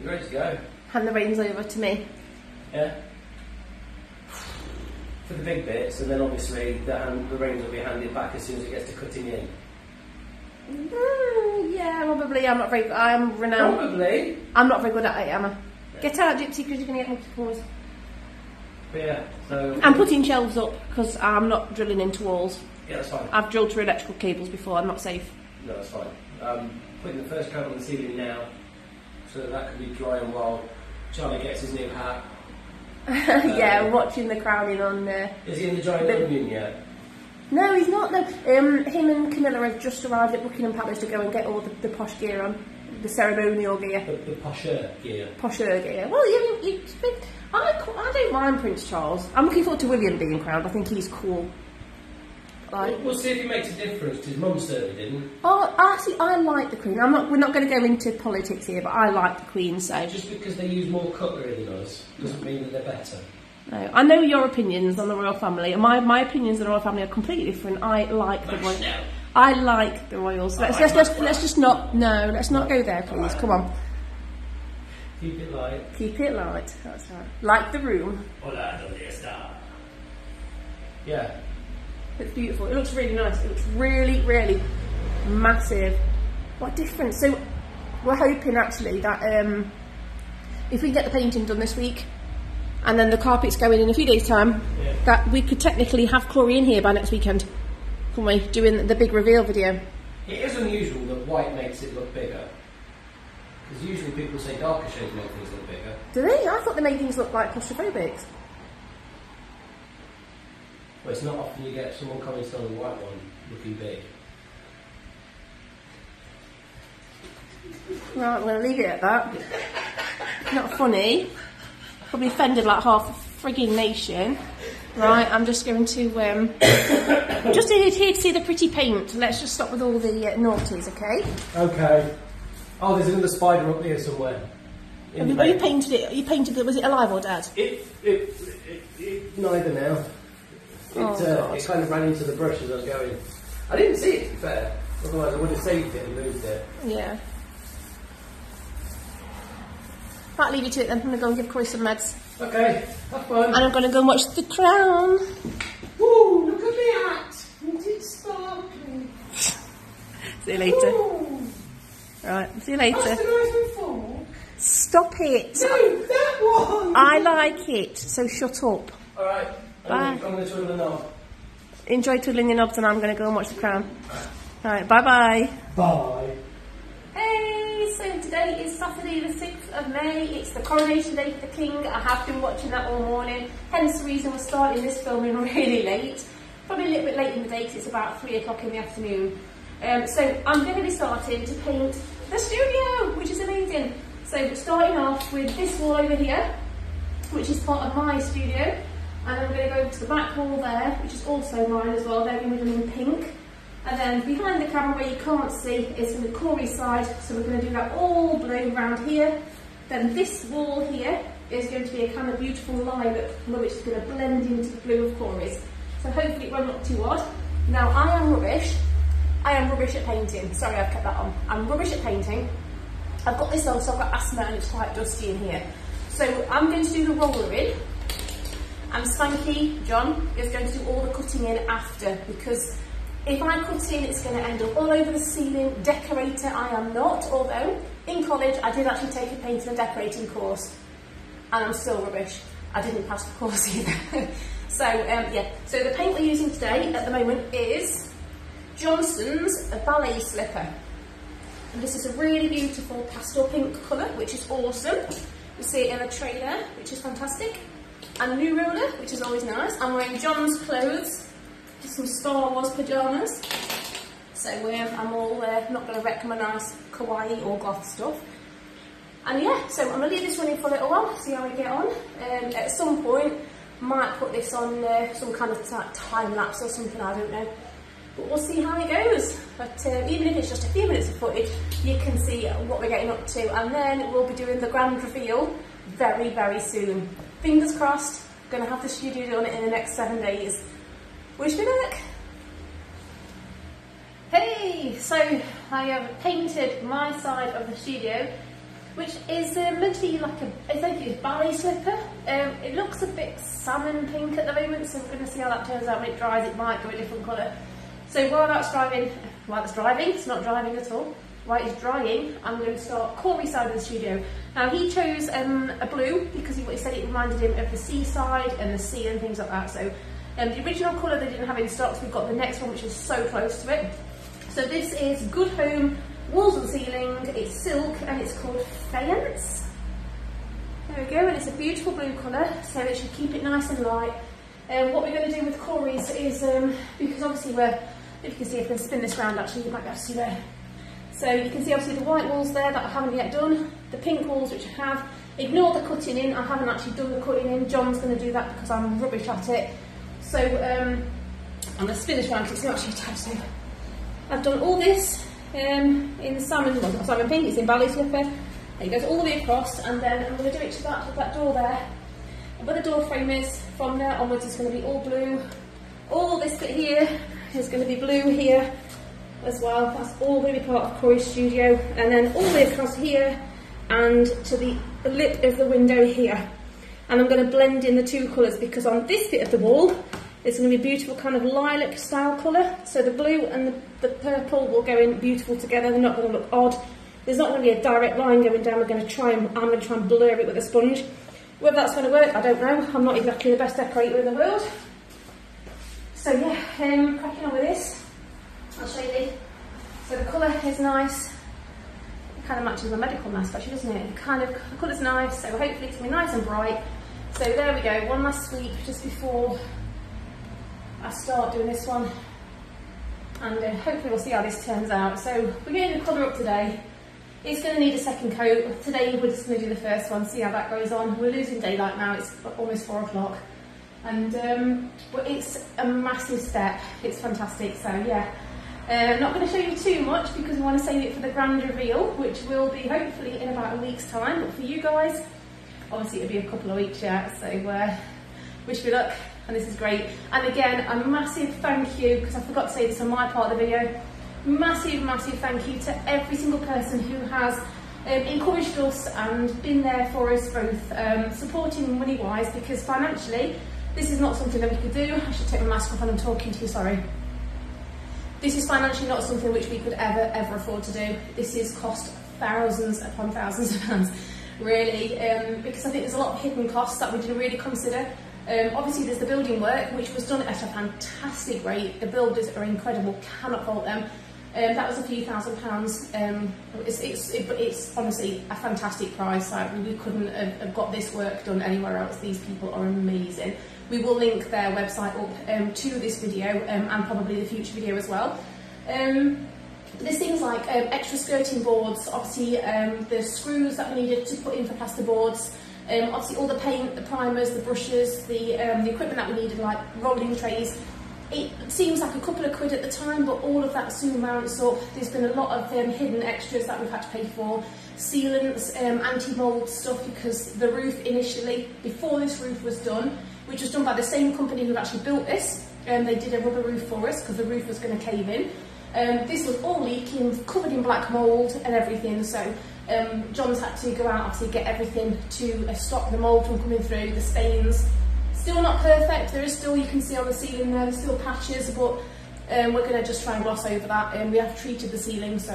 C: you're ready to go.
B: Hand the reins over to me.
C: Yeah. For the big bits, and then obviously the reins will be handed back as soon as it gets to cutting in.
B: Yeah, probably. I'm not very good. I'm renowned.
C: Probably.
B: I'm not very good at it, am I? Get out, Gypsy, because you're going to get hectic paws.
C: But yeah, so...
B: I'm putting shelves up because I'm not drilling into walls.
C: Yeah, that's fine.
B: I've drilled through electrical cables before. I'm not safe.
C: No, that's fine. Putting the first coat on the ceiling now, so that can be drying while Charlie gets his new hat.
B: Yeah, watching the crowning on there.
C: Is he in the giant onion yet?
B: No, he's not. No, him and Camilla have just arrived at Buckingham Palace to go and get all the posh gear on, the ceremonial gear.
C: The posher gear.
B: Posher gear. Well, I don't mind Prince Charles. I'm looking forward to William being crowned. I think he's cool. Like,
C: We'll see if he makes a difference, because his mum certainly didn't.
B: oh, actually, I like the Queen. We're not going to go into politics here, but I like the Queen. So
C: Just because they use more cutlery than us doesn't mean that they're better.
B: no, I know your opinions on the royal family, and my opinions on the royal family are completely different. I like the royal. I like the royals. Let's just not go there, please. Come on.
C: Keep it light.
B: Keep it light. That's right. Like the room.
C: Hola, ¿dónde está? Yeah.
B: It's beautiful. It looks really nice. It looks really, really massive. What difference? So we're hoping actually that if we get the painting done this week, and then the carpets go in a few days' time, that we could technically have Kori in here by next weekend. Can we? Doing the big reveal video.
C: It is unusual that white makes it look bigger. Because usually people say darker shades make things look bigger.
B: Do they? I thought they made things look like claustrophobics.
C: Well, it's not often you get someone commenting on the white one looking big.
B: Right, we're going to leave it at that. Not funny. Probably offended like half the frigging nation. Right, I'm just going to... just here to see the pretty paint. Let's just stop with all the naughties, okay?
C: Okay. Oh, there's another spider up here somewhere.
B: You painted it. You painted it. Was it alive or dead?
C: It neither now. It kind of ran into the brush as I was going. I didn't see it, to be fair. Otherwise I would have saved it and moved it.
B: Yeah. Right, leave you to it then. I'm going to go and give Kori some meds.
C: Okay, have fun.
B: And I'm going to go and watch The Crown.
C: Woo, look at the hat. Isn't it sparkling?
B: See you later.
C: Ooh.
B: Right, see you later.
C: That's the knife and fork.
B: Stop it.
C: No, that one.
B: I like it, so shut up.
C: Alright,
B: Bye.
C: I'm going to twiddle the knob.
B: Enjoy twiddling your knobs and I'm going to go and watch The Crown. Alright, bye-bye.
C: Bye.
B: Hey, so today is Saturday the 6th of May. It's the coronation day for the King. I have been watching that all morning, hence the reason we're starting this filming really late. Probably a little bit late in the day because it's about 3 o'clock in the afternoon. So I'm going to be starting to paint the studio, which is amazing. So we're starting off with this wall over here, which is part of my studio. And then we're going to go over to the back wall there, which is also mine as well. They're going to be done in pink. And then behind the camera where you can't see is the Kori side, so we're going to do that all blue around here. Then this wall here is going to be a kind of beautiful lilac colour which is going to blend into the blue of Kori's. So hopefully it won't look too odd. Now I am rubbish at painting. Sorry I've kept that on. I'm rubbish at painting. I've got this on so I've got asthma and it's quite dusty in here. So I'm going to do the roller in. And Spanky, John, is going to do all the cutting in after because If I cut in, it's going to end up all over the ceiling. Decorator, I am not, although in college I did actually take a painting and decorating course, and I'm still rubbish. I didn't pass the course either. So yeah, so the paint we're using today at the moment is Johnson's Ballet Slipper. And this is a really beautiful pastel pink colour, which is awesome. You see it in a tray there, which is fantastic. And a new roller, which is always nice. I'm wearing John's clothes, just some Star Wars pyjamas. So I'm all not going to wreck my nice kawaii or goth stuff. And yeah, so I'm going to leave this running for a little while, see how we get on. At some point, might put this on some kind of time lapse or something, I don't know. But we'll see how it goes. But even if it's just a few minutes of footage, you can see what we're getting up to. And then we'll be doing the grand reveal very, very soon. Fingers crossed, going to have the studio done in the next 7 days. Wish me luck. Hey, so I have painted my side of the studio, which is meant to be like a ballet slipper. It looks a bit salmon pink at the moment, so we're going to see how that turns out when it dries. It might go a different colour. So while it's driving, it's not driving at all. While it's drying, I'm going to start Kori's side of the studio. Now he chose a blue because he said it reminded him of the seaside and the sea and things like that. So the original colour they didn't have in stock, so we've got the next one which is so close to it. So this is Good Home Walls and Ceiling. It's silk and it's called Faience. There we go, and it's a beautiful blue colour, so it should keep it nice and light. What we're going to do with Kori's is, because obviously if you can see, if I can spin this round actually, you might be able to see there. So you can see obviously the white walls there that I haven't yet done, the pink walls which I have. Ignore the cutting in, I haven't actually done the cutting in. John's going to do that because I'm rubbish at it. So I'm going to spin this round because it's not actually attached. So I've done all this in salmon, well not salmon pink, it's in ballet slipper. It goes all the way across, and then I'm going to do it to that door there. And where the door frame is, from there onwards it's going to be all blue. All this bit here is going to be blue here as well. That's all going to be part of Kori's studio. And then all the way across here and to the lip of the window here. And I'm going to blend in the two colours because on this bit of the wall it's going to be a beautiful kind of lilac style colour. So the blue and the purple will go in beautiful together. They're not going to look odd. There's not going to be a direct line going down. I'm going to try and blur it with a sponge. Whether that's going to work, I don't know. I'm not exactly the best decorator in the world. So yeah, cracking on with this. I'll show you. So the colour is nice. It kind of matches my medical mask actually, doesn't it? The colour's nice, so hopefully it's going to be nice and bright. So there we go, one last sweep just before I start doing this one. And hopefully we'll see how this turns out. So we're getting the colour up today. It's going to need a second coat. Today we're just going to do the first one, see how that goes on. We're losing daylight now, it's almost 4 o'clock. And but it's a massive step, it's fantastic, so yeah. I'm not going to show you too much because we want to save it for the grand reveal, which will be hopefully in about a week's time. But for you guys, obviously it'll be a couple of weeks yet, so wish me luck, and this is great. And again, a massive thank you, because I forgot to say this on my part of the video, massive thank you to every single person who has encouraged us and been there for us, both supporting money wise, because financially this is not something that we could do. I should take my mask off when I'm talking to you, sorry. This is financially not something which we could ever afford to do. This is cost thousands upon thousands of pounds, really, because I think there's a lot of hidden costs that we didn't really consider. Obviously there's the building work, which was done at a fantastic rate. The builders are incredible, cannot fault them. That was a few £1,000s. It's honestly a fantastic price. Like, we couldn't have got this work done anywhere else. These people are amazing. We will link their website up to this video and probably the future video as well. There's things like extra skirting boards, obviously the screws that we needed to put in for plasterboards, obviously all the paint, the primers, the brushes, the equipment that we needed, like rolling trays. It seems like a couple of quid at the time, but all of that soon mounts up. There's been a lot of hidden extras that we've had to pay for. Sealants, anti-mould stuff, because the roof initially, before this roof was done, which was done by the same company who actually built this, they did a rubber roof for us because the roof was going to cave in. This was all leaking, covered in black mould and everything, so John's had to go out obviously get everything to stop the mould from coming through, the stains. Still not perfect, there is still, you can see on the ceiling there's still patches, but We're going to just try and gloss over that. We have treated the ceiling, so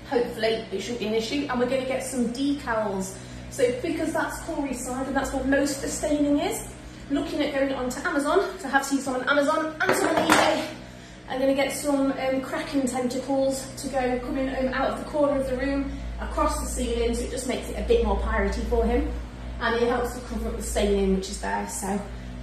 B: hopefully it shouldn't be an issue. And we're going to get some decals. So because that's Kori's side and that's where most of the staining is, looking at going onto Amazon, so I have seen some on Amazon and some on eBay. I'm going to get some Kraken tentacles to go coming out of the corner of the room across the ceiling, so it just makes it a bit more piratey for him, and it helps to cover up the staining which is there. So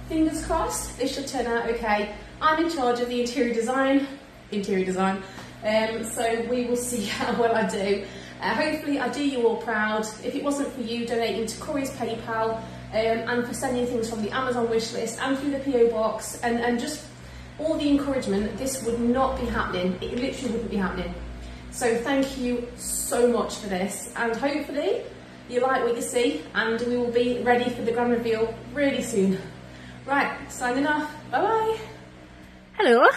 B: fingers crossed this should turn out okay. I'm in charge of the interior design, so we will see how well I do. Hopefully I do you all proud. If it wasn't for you donating to Kori's PayPal and for sending things from the Amazon wish list and through the PO box and just all the encouragement, this would not be happening. It literally wouldn't be happening. So thank you so much for this, and hopefully you like what you see, and we will be ready for the grand reveal really soon. Right, signing off. Bye bye. Hello.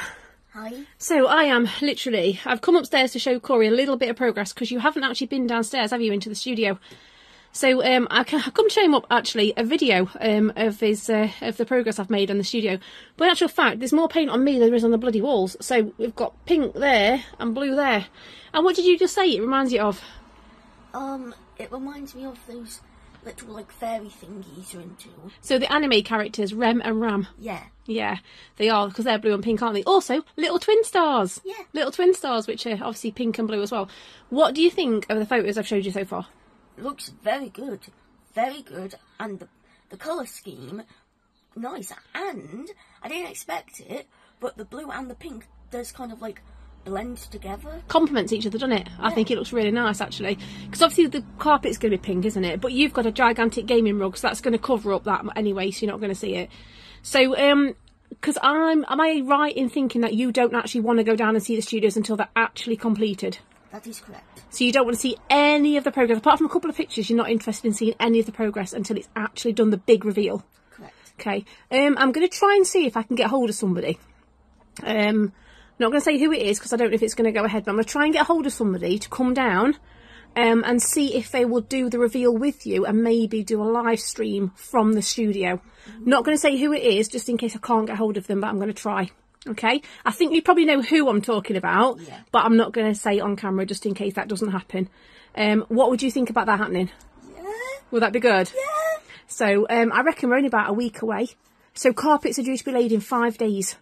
D: Hi.
B: So I've come upstairs to show Kori a little bit of progress, because you haven't actually been downstairs, have you, into the studio? So I come to show him up actually a video of the progress I've made on the studio. But in actual fact, there's more paint on me than there is on the bloody walls. So we've got pink there and blue there. And what did you just say it reminds you of?
D: It reminds me of those little like fairy thingies you're into.
B: So the anime characters, Rem and Ram.
D: Yeah.
B: Yeah, they are, because they're blue and pink, aren't they? Also, little twin stars.
D: Yeah.
B: Little twin stars, which are obviously pink and blue as well. What do you think of the photos I've showed you so far?
D: It looks very good, and the colour scheme, nice, and I didn't expect it, but the blue and the pink does kind of like blend together.
B: Complements each other, doesn't it? Yeah. I think it looks really nice actually, because obviously the carpet's going to be pink, isn't it? But you've got a gigantic gaming rug, so that's going to cover up that anyway, so you're not going to see it. So, because am I right in thinking that you don't actually want to go down and see the studios until they're actually completed?
D: That is correct.
B: So you don't want to see any of the progress, apart from a couple of pictures. You're not interested in seeing any of the progress until it's actually done the big reveal.
D: Correct.
B: Okay. I'm going to try and see if I can get hold of somebody. I'm not going to say who it is because I don't know if it's going to go ahead, but I'm going to try and get hold of somebody to come down and see if they will do the reveal with you and maybe do a live stream from the studio. Not going to say who it is, just in case I can't get hold of them, but I'm going to try. Okay, I think you probably know who I'm talking about, yeah, but I'm not going to say it on camera just in case that doesn't happen. What would you think about that happening?
D: Yeah.
B: Would that be good?
D: Yeah.
B: So I reckon we're only about a week away. So carpets are due to be laid in 5 days.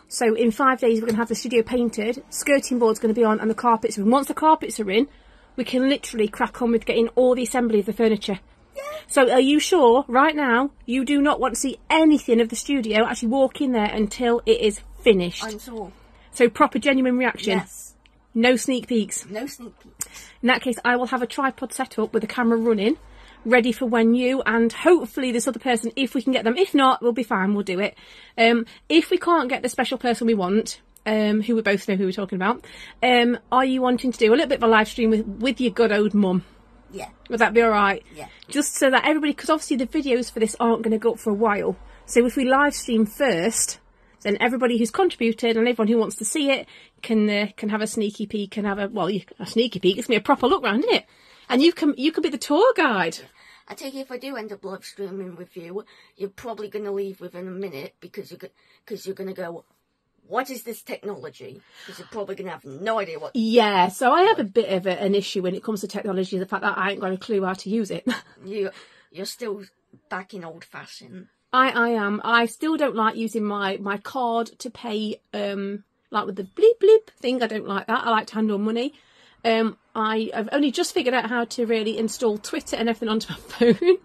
B: So in 5 days we're going to have the studio painted, skirting board's going to be on, and the carpets are in. Once the carpets are in, we can literally crack on with getting all the assembly of the furniture. Yeah. So are you sure right now you do not want to see anything of the studio, actually walk in there until it is finished?
D: I'm sure.
B: So proper genuine reaction?
D: Yes.
B: No sneak peeks?
D: No sneak peeks.
B: In that case, I will have a tripod set up with the camera running, ready for when you and hopefully this other person, if we can get them. If not, we'll be fine, we'll do it. If we can't get the special person we want, who we both know who we're talking about, are you wanting to do a little bit of a live stream with your good old mum?
D: Yeah.
B: Would that be alright?
D: Yeah.
B: Just so that everybody, because obviously the videos for this aren't going to go up for a while. So if we live stream first, then everybody who's contributed and everyone who wants to see it can have a sneaky peek and have a sneaky peek. It's going to be a proper look round, isn't it? And you can be the tour guide.
D: I take it if I do end up live streaming with you, you're probably going to leave within a minute because you're going to go, what is this technology? Because you're probably going to have no idea what...
B: Yeah, so I have a bit of an issue when it comes to technology, the fact that I ain't got a clue how to use it.
D: You're still back in old-fashioned.
B: I am. I still don't like using my card to pay, like with the bleep bleep thing. I don't like that. I like to handle money. I've only just figured out how to really install Twitter and everything onto my phone.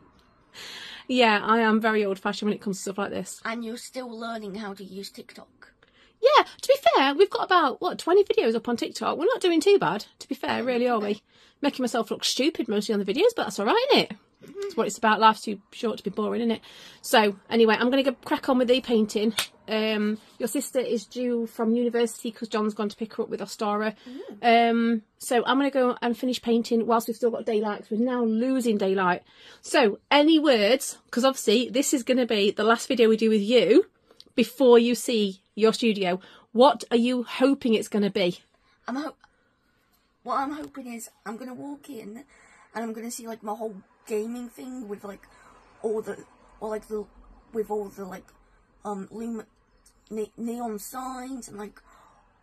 B: Yeah, I am very old-fashioned when it comes to stuff like this.
D: And you're still learning how to use TikTok.
B: Yeah, to be fair, we've got about, 20 videos up on TikTok. We're not doing too bad, to be fair, really, are we? Making myself look stupid mostly on the videos, but that's all right, isn't it? That's what it's about. Life's too short to be boring, isn't it? So, anyway, I'm going to crack on with the painting. Your sister is due from university because John's gone to pick her up with Ostarra. So I'm going to go and finish painting whilst we've still got daylight, because we're now losing daylight. So, any words? Because obviously this is going to be the last video we do with you before you see your studio. What are you hoping it's going to be?
D: What I'm hoping is I'm going to walk in and I'm going to see like my whole gaming thing with like all the neon signs and like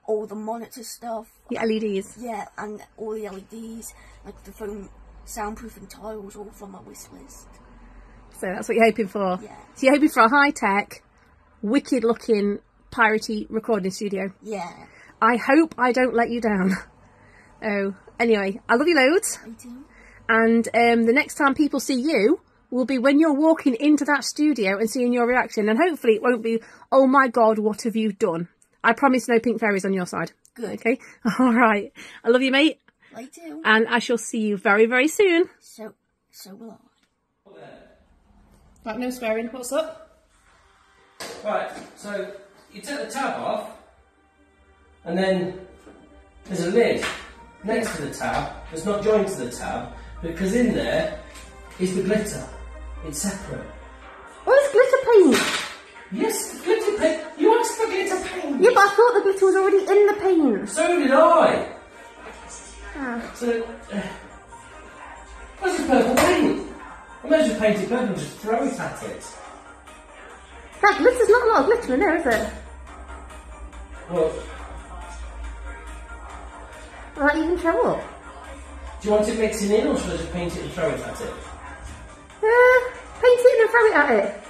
D: all the monitor stuff.
B: The LEDs.
D: Yeah, and all the LEDs, like the phone soundproofing tiles, all from my wish list.
B: So that's what you're hoping for?
D: Yeah.
B: So you're hoping for a high-tech, wicked-looking, piratey recording studio?
D: Yeah.
B: I hope I don't let you down. Oh, anyway, I love you loads.
D: Me too.
B: And the next time people see you will be when you're walking into that studio and seeing your reaction. And hopefully it won't be, oh my God, what have you done? I promise no pink fairies on your side.
D: Good.
B: Okay? All right. I love you, mate.
D: I do.
B: And I shall see you very, very soon.
D: So will I.
B: Right, no swearing. What's up?
C: Right, so you take the tab off, and then there's a lid next to the tab that's not joined to the tab, because in there is the glitter. It's separate.
B: Oh, it's glitter paint.
C: Yes, the glitter paint. You asked for glitter paint.
B: Yeah, but I thought the glitter was already in the paint.
C: So did I.
B: Ah.
C: So, what's this purple paint? I might as well paint it purple and just throw it at it.
B: That glitter's not a lot of glitter in there, is it?
C: Well,
B: Will that even show up?
C: do you want it mixing in, or should I just paint it and throw it at it?
B: Paint it and throw it at it.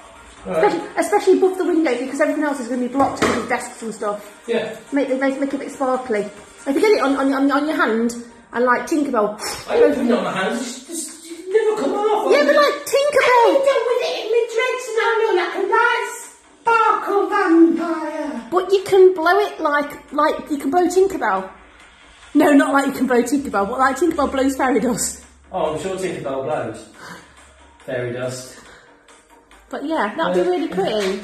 C: Right.
B: Especially above the window, because everything else is going to be blocked with desks and stuff.
C: Yeah.
B: Make it a bit sparkly. If you get it on your hand and like Tinkerbell.
C: I don't put it on my hands. Just never come off.
B: Yeah, but like Tinkerbell.
C: with it in my dreads and I look like a nice sparkle vampire.
B: But you can blow it like you can blow Tinkerbell. No, not like you can blow Tinkerbell, but like Tinkerbell blows fairy dust.
C: Oh, I'm sure Tinkerbell blows fairy dust.
B: But yeah, that'd be really pretty.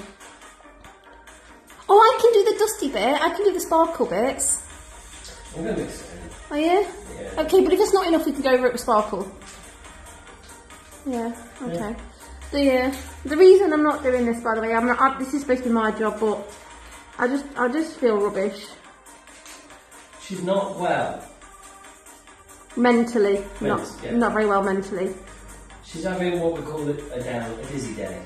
B: Oh, I can do the dusty bit. I can do the sparkle bits.
C: I'm going to mix it in.
B: Oh yeah?
C: Yeah.
B: Okay, but if it's not enough, we can go over it with sparkle. Yeah. Okay. The reason I'm not doing this, by the way, this is supposed to be my job, but I just feel rubbish.
C: She's not well.
B: Mentally, not very well mentally.
C: She's having what we call a dizzy day.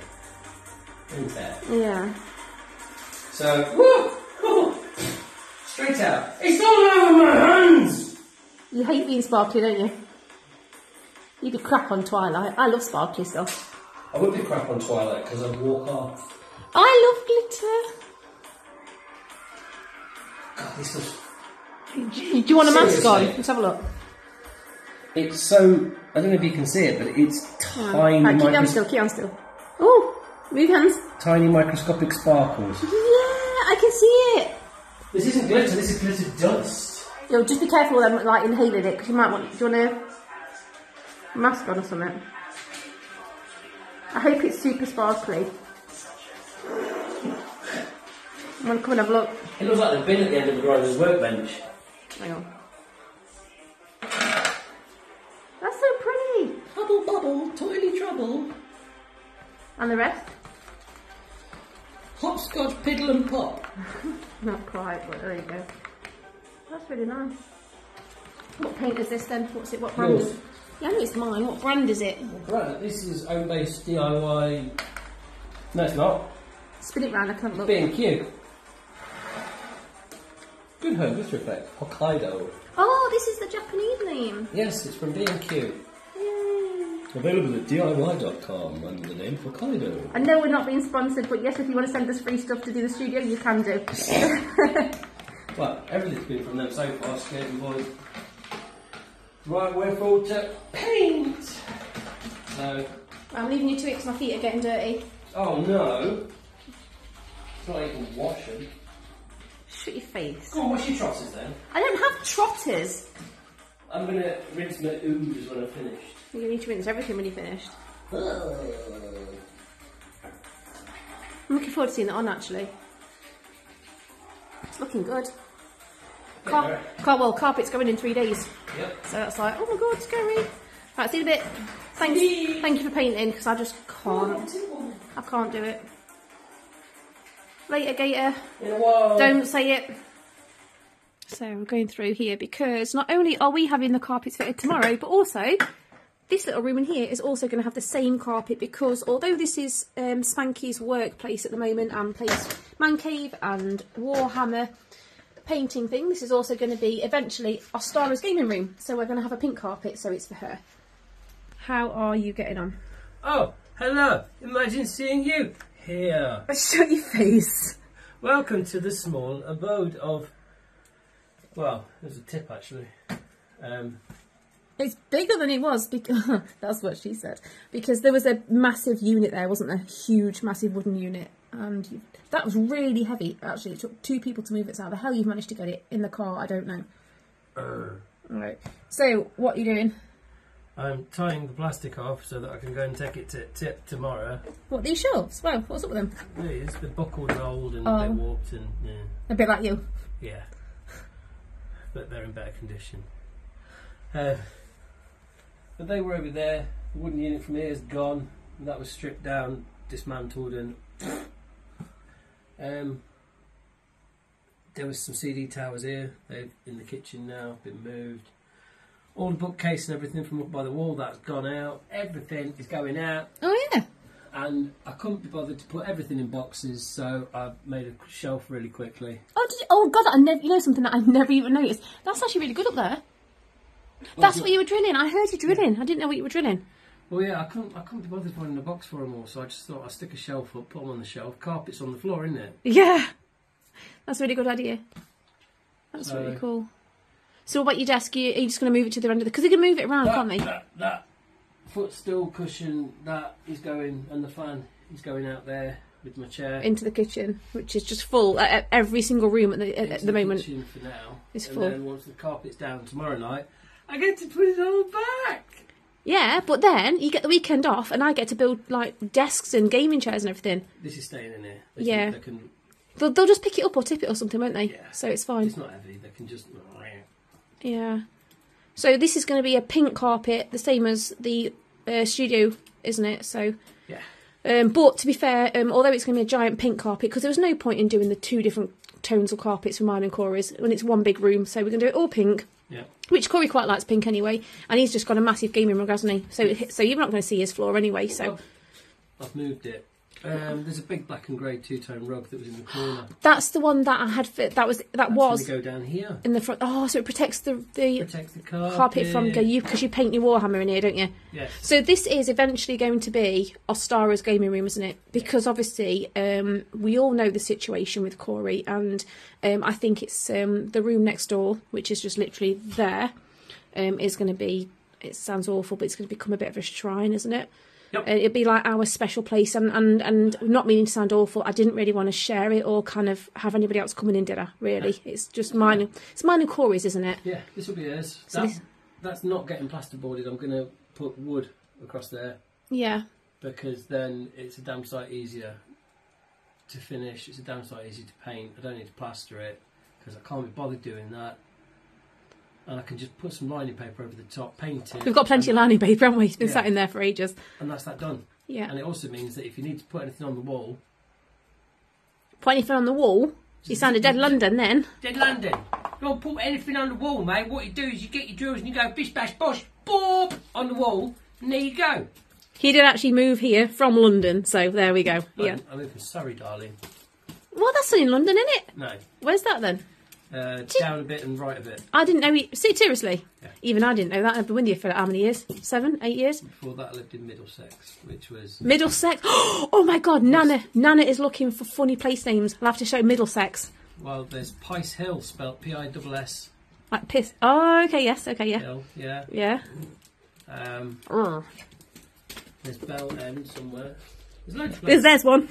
C: Isn't it?
B: Yeah.
C: So, straight out. It's all over my hands!
B: You hate being sparkly, don't you? You'd be crap on Twilight. I love sparkly stuff.
C: I would be crap on Twilight because I'd walk off.
B: I love glitter.
C: God, this was...
B: Do you want a mask on? Let's have a look.
C: It's so... I don't know if you can see it, but it's tiny...
B: Right, keep on still. Oh, move hands.
C: Tiny microscopic sparkles.
B: Yeah, I can see it.
C: This isn't glitter, this is glitter dust.
B: Yo, just be careful with them, like, inhaling it, because you might want... Do you want a mask on or something? I hope it's super sparkly. I'm going to come and have a look.
C: It looks like the bin at the end of the driver's workbench.
B: Hang on. That's so pretty.
C: Hubble bubble, toily trouble.
B: And the rest?
C: Hopscotch, piddle and pop.
B: Not quite, but there you go. That's really nice. What paint is this then? What's it? What brand is it? Yeah, I know it's mine. What brand is it?
C: Right, this is home-based DIY. No, it's not.
B: Spin it round, I can't look.
C: B&Q. Good home glitter effect. Hokkaido.
B: Oh, this is the Japanese name.
C: Yes, it's from B&Q.
B: Yay.
C: Available at DIY.com under the name Hokkaido.
B: I know we're not being sponsored, but yes, if you want to send us free stuff to do the studio, you can do.
C: Well, everything's been from them so far, Scared Boys. Right, we're forward to paint. So.
B: I'm leaving you to it because my feet are getting dirty.
C: Oh no. It's not even wash them.
B: Shut your face.
C: Go on, wash your trotters then.
B: I don't have trotters.
C: I'm going to rinse my ooze when I'm finished.
B: You need to rinse everything when you're finished. I'm looking forward to seeing it on, actually. It's looking good. Carpet's going in 3 days.
C: Yep.
B: So that's like, oh my god, scary. Right, see you in a bit. Thank you for painting, because I just can't. I can't do it. Later, Gator.
C: In a while.
B: Don't say it. So we're going through here because not only are we having the carpets fitted tomorrow, but also this little room in here is also going to have the same carpet, because although this is Spanky's workplace at the moment and plays Man Cave and Warhammer, painting thing, this is also going to be eventually Ostarra's gaming room. So we're going to have a pink carpet, so it's for her. How are you getting on?
C: Oh, hello. Imagine seeing you here.
B: Shut your face.
C: Welcome to the small abode of... Well, there's a tip actually.
B: It's bigger than it was because that's what she said. Because there was a massive unit there, wasn't there? Huge, massive wooden unit, and that was really heavy. Actually, it took 2 people to move it. So how the hell you've managed to get it in the car, I don't know. Right. So what are you doing?
C: I'm tying the plastic off so that I can go and take it to tip tomorrow.
B: What, these shelves? Wow, what's up with them?
C: It is. They're buckled and old and a bit warped and yeah.
B: A bit like you.
C: Yeah. But they're in better condition. But they were over there. The wooden unit from here is gone. That was stripped down, dismantled, and there was some CD towers here. They're in the kitchen now, been moved. All the bookcase and everything from up by the wall, that's gone out. Everything is going out.
B: Oh yeah.
C: And I couldn't be bothered to put everything in boxes, so I made a shelf really quickly.
B: Oh, did you? Oh God, you know something that I never even noticed. That's actually really good up there. That's what you were drilling. I heard you drilling. I didn't know what you were drilling.
C: Well, yeah, I couldn't be bothered finding a box for them all, so I just thought I'd stick a shelf up, put them on the shelf. Carpet's on the floor, isn't it?
B: Yeah, that's a really good idea. That's really cool. So what about your desk? Are you just going to move it to the end of the... Because they can move it around, can't they?
C: That footstool cushion, that is going, and the fan is going out there with my chair.
B: Into the kitchen, which is just full. Every single room at the moment.
C: The kitchen for now.
B: Is
C: and
B: full.
C: Then once the carpet's down tomorrow night, I get to put it all back.
B: Yeah, but then you get the weekend off, and I get to build like desks and gaming chairs and everything.
C: This is staying in here.
B: Yeah.
C: They can,
B: They'll just pick it up or tip it or something, won't they?
C: Yeah.
B: So it's fine.
C: It's not heavy. They can just...
B: Yeah. So this is going to be a pink carpet, the same as the studio, isn't it? So.
C: Yeah.
B: But to be fair, although it's going to be a giant pink carpet, because there was no point in doing the 2 different tones of carpets for mine and Kori's when it's one big room. So we're going to do it all pink.
C: Yeah.
B: Which Kori quite likes pink anyway, and he's just got a massive gaming rug, hasn't he? So you're not going to see his floor anyway. So.
C: Well, I've moved it. There's a big black and grey 2-tone rug that was in the corner.
B: That's the one that I had. That was
C: going to go down here
B: in the front. Oh, so it protects the
C: carpet
B: from you because you paint your Warhammer in here, don't you?
C: Yes.
B: So this is eventually going to be Ostarra's gaming room, isn't it? Because obviously we all know the situation with Kori, and I think it's the room next door, which is just literally there, is going to be. It sounds awful, but it's going to become a bit of a shrine, isn't it?
C: Yep.
B: It'd be like our special place, and not meaning to sound awful, I didn't really want to share it or kind of have anybody else coming in, did I? Really, it's just mine. It's mine and Kori's, isn't it?
C: Yeah, this will be hers.
B: So
C: that's not getting plasterboarded. I'm going to put wood across there.
B: Yeah.
C: Because then it's a damn sight easier to finish. It's a damn sight easier to paint. I don't need to plaster it because I can't be bothered doing that. And I can just put some lining paper over the top, paint it.
B: We've got plenty of lining paper, haven't we? It's been sat in there for ages.
C: And that's that done.
B: Yeah.
C: And it also means that if you need to put anything on the wall...
B: Put anything on the wall? You sounded dead London then.
C: Dead London. Don't put anything on the wall, mate. What you do is you get your drills and you go bish bash bosh, boop, on the wall, and there you go.
B: He did actually move here from London, so there we go. Yeah.
C: I live in Surrey, darling.
B: Well, that's in London, isn't it?
C: No.
B: Where's that then?
C: Down a bit and right a bit.
B: I didn't know. Seriously?
C: Yeah.
B: Even I didn't know that. I've been with you for how many years? 7, 8 years?
C: Before that I lived in Middlesex, which was...
B: Middlesex? Oh my God, Nana is looking for funny place names. I'll have to show Middlesex.
C: Well, there's Pice Hill, spelt P-I-S-S.
B: Like piss. Oh, okay, yes, okay, yeah.
C: Hill, yeah.
B: Yeah.
C: There's Bell End somewhere. There's loads of places.
B: There's one.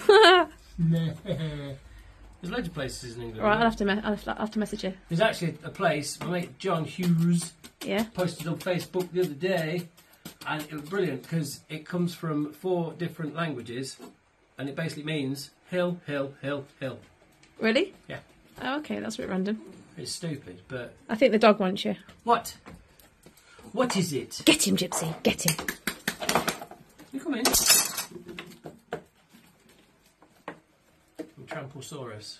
C: There's loads of places in England.
B: Right, I'll have to message you.
C: There's actually a place, my mate John Hughes posted on Facebook the other day, and it was brilliant because it comes from 4 different languages, and it basically means hill, hill, hill, hill.
B: Really?
C: Yeah.
B: Oh, okay, that's a bit random.
C: It's stupid, but...
B: I think the dog wants you.
C: What? What is it?
B: Get him, Gypsy, get him.
C: You come in. Tramposaurus.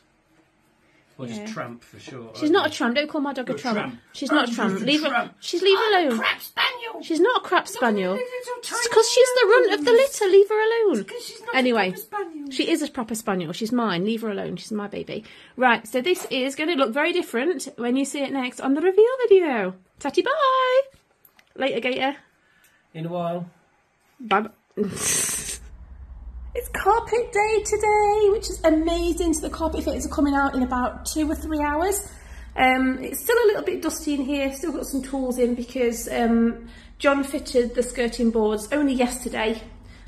C: Or just tramp for short.
B: She's not a tramp. Don't call my dog a tramp. She's not a tramp. Leave her alone.
D: Crap spaniel.
B: She's not a crap spaniel. It's because she's the runt of the litter. Leave her alone. Anyway, she is a proper spaniel. She's mine. Leave her alone. She's my baby. Right, so this is going to look very different when you see it next on the reveal video. Tatty bye. Later, Gator.
C: In a while.
B: Bye. It's carpet day today, which is amazing. So the carpet fitters are coming out in about 2 or 3 hours. It's still a little bit dusty in here. Still got some tools in because John fitted the skirting boards only yesterday,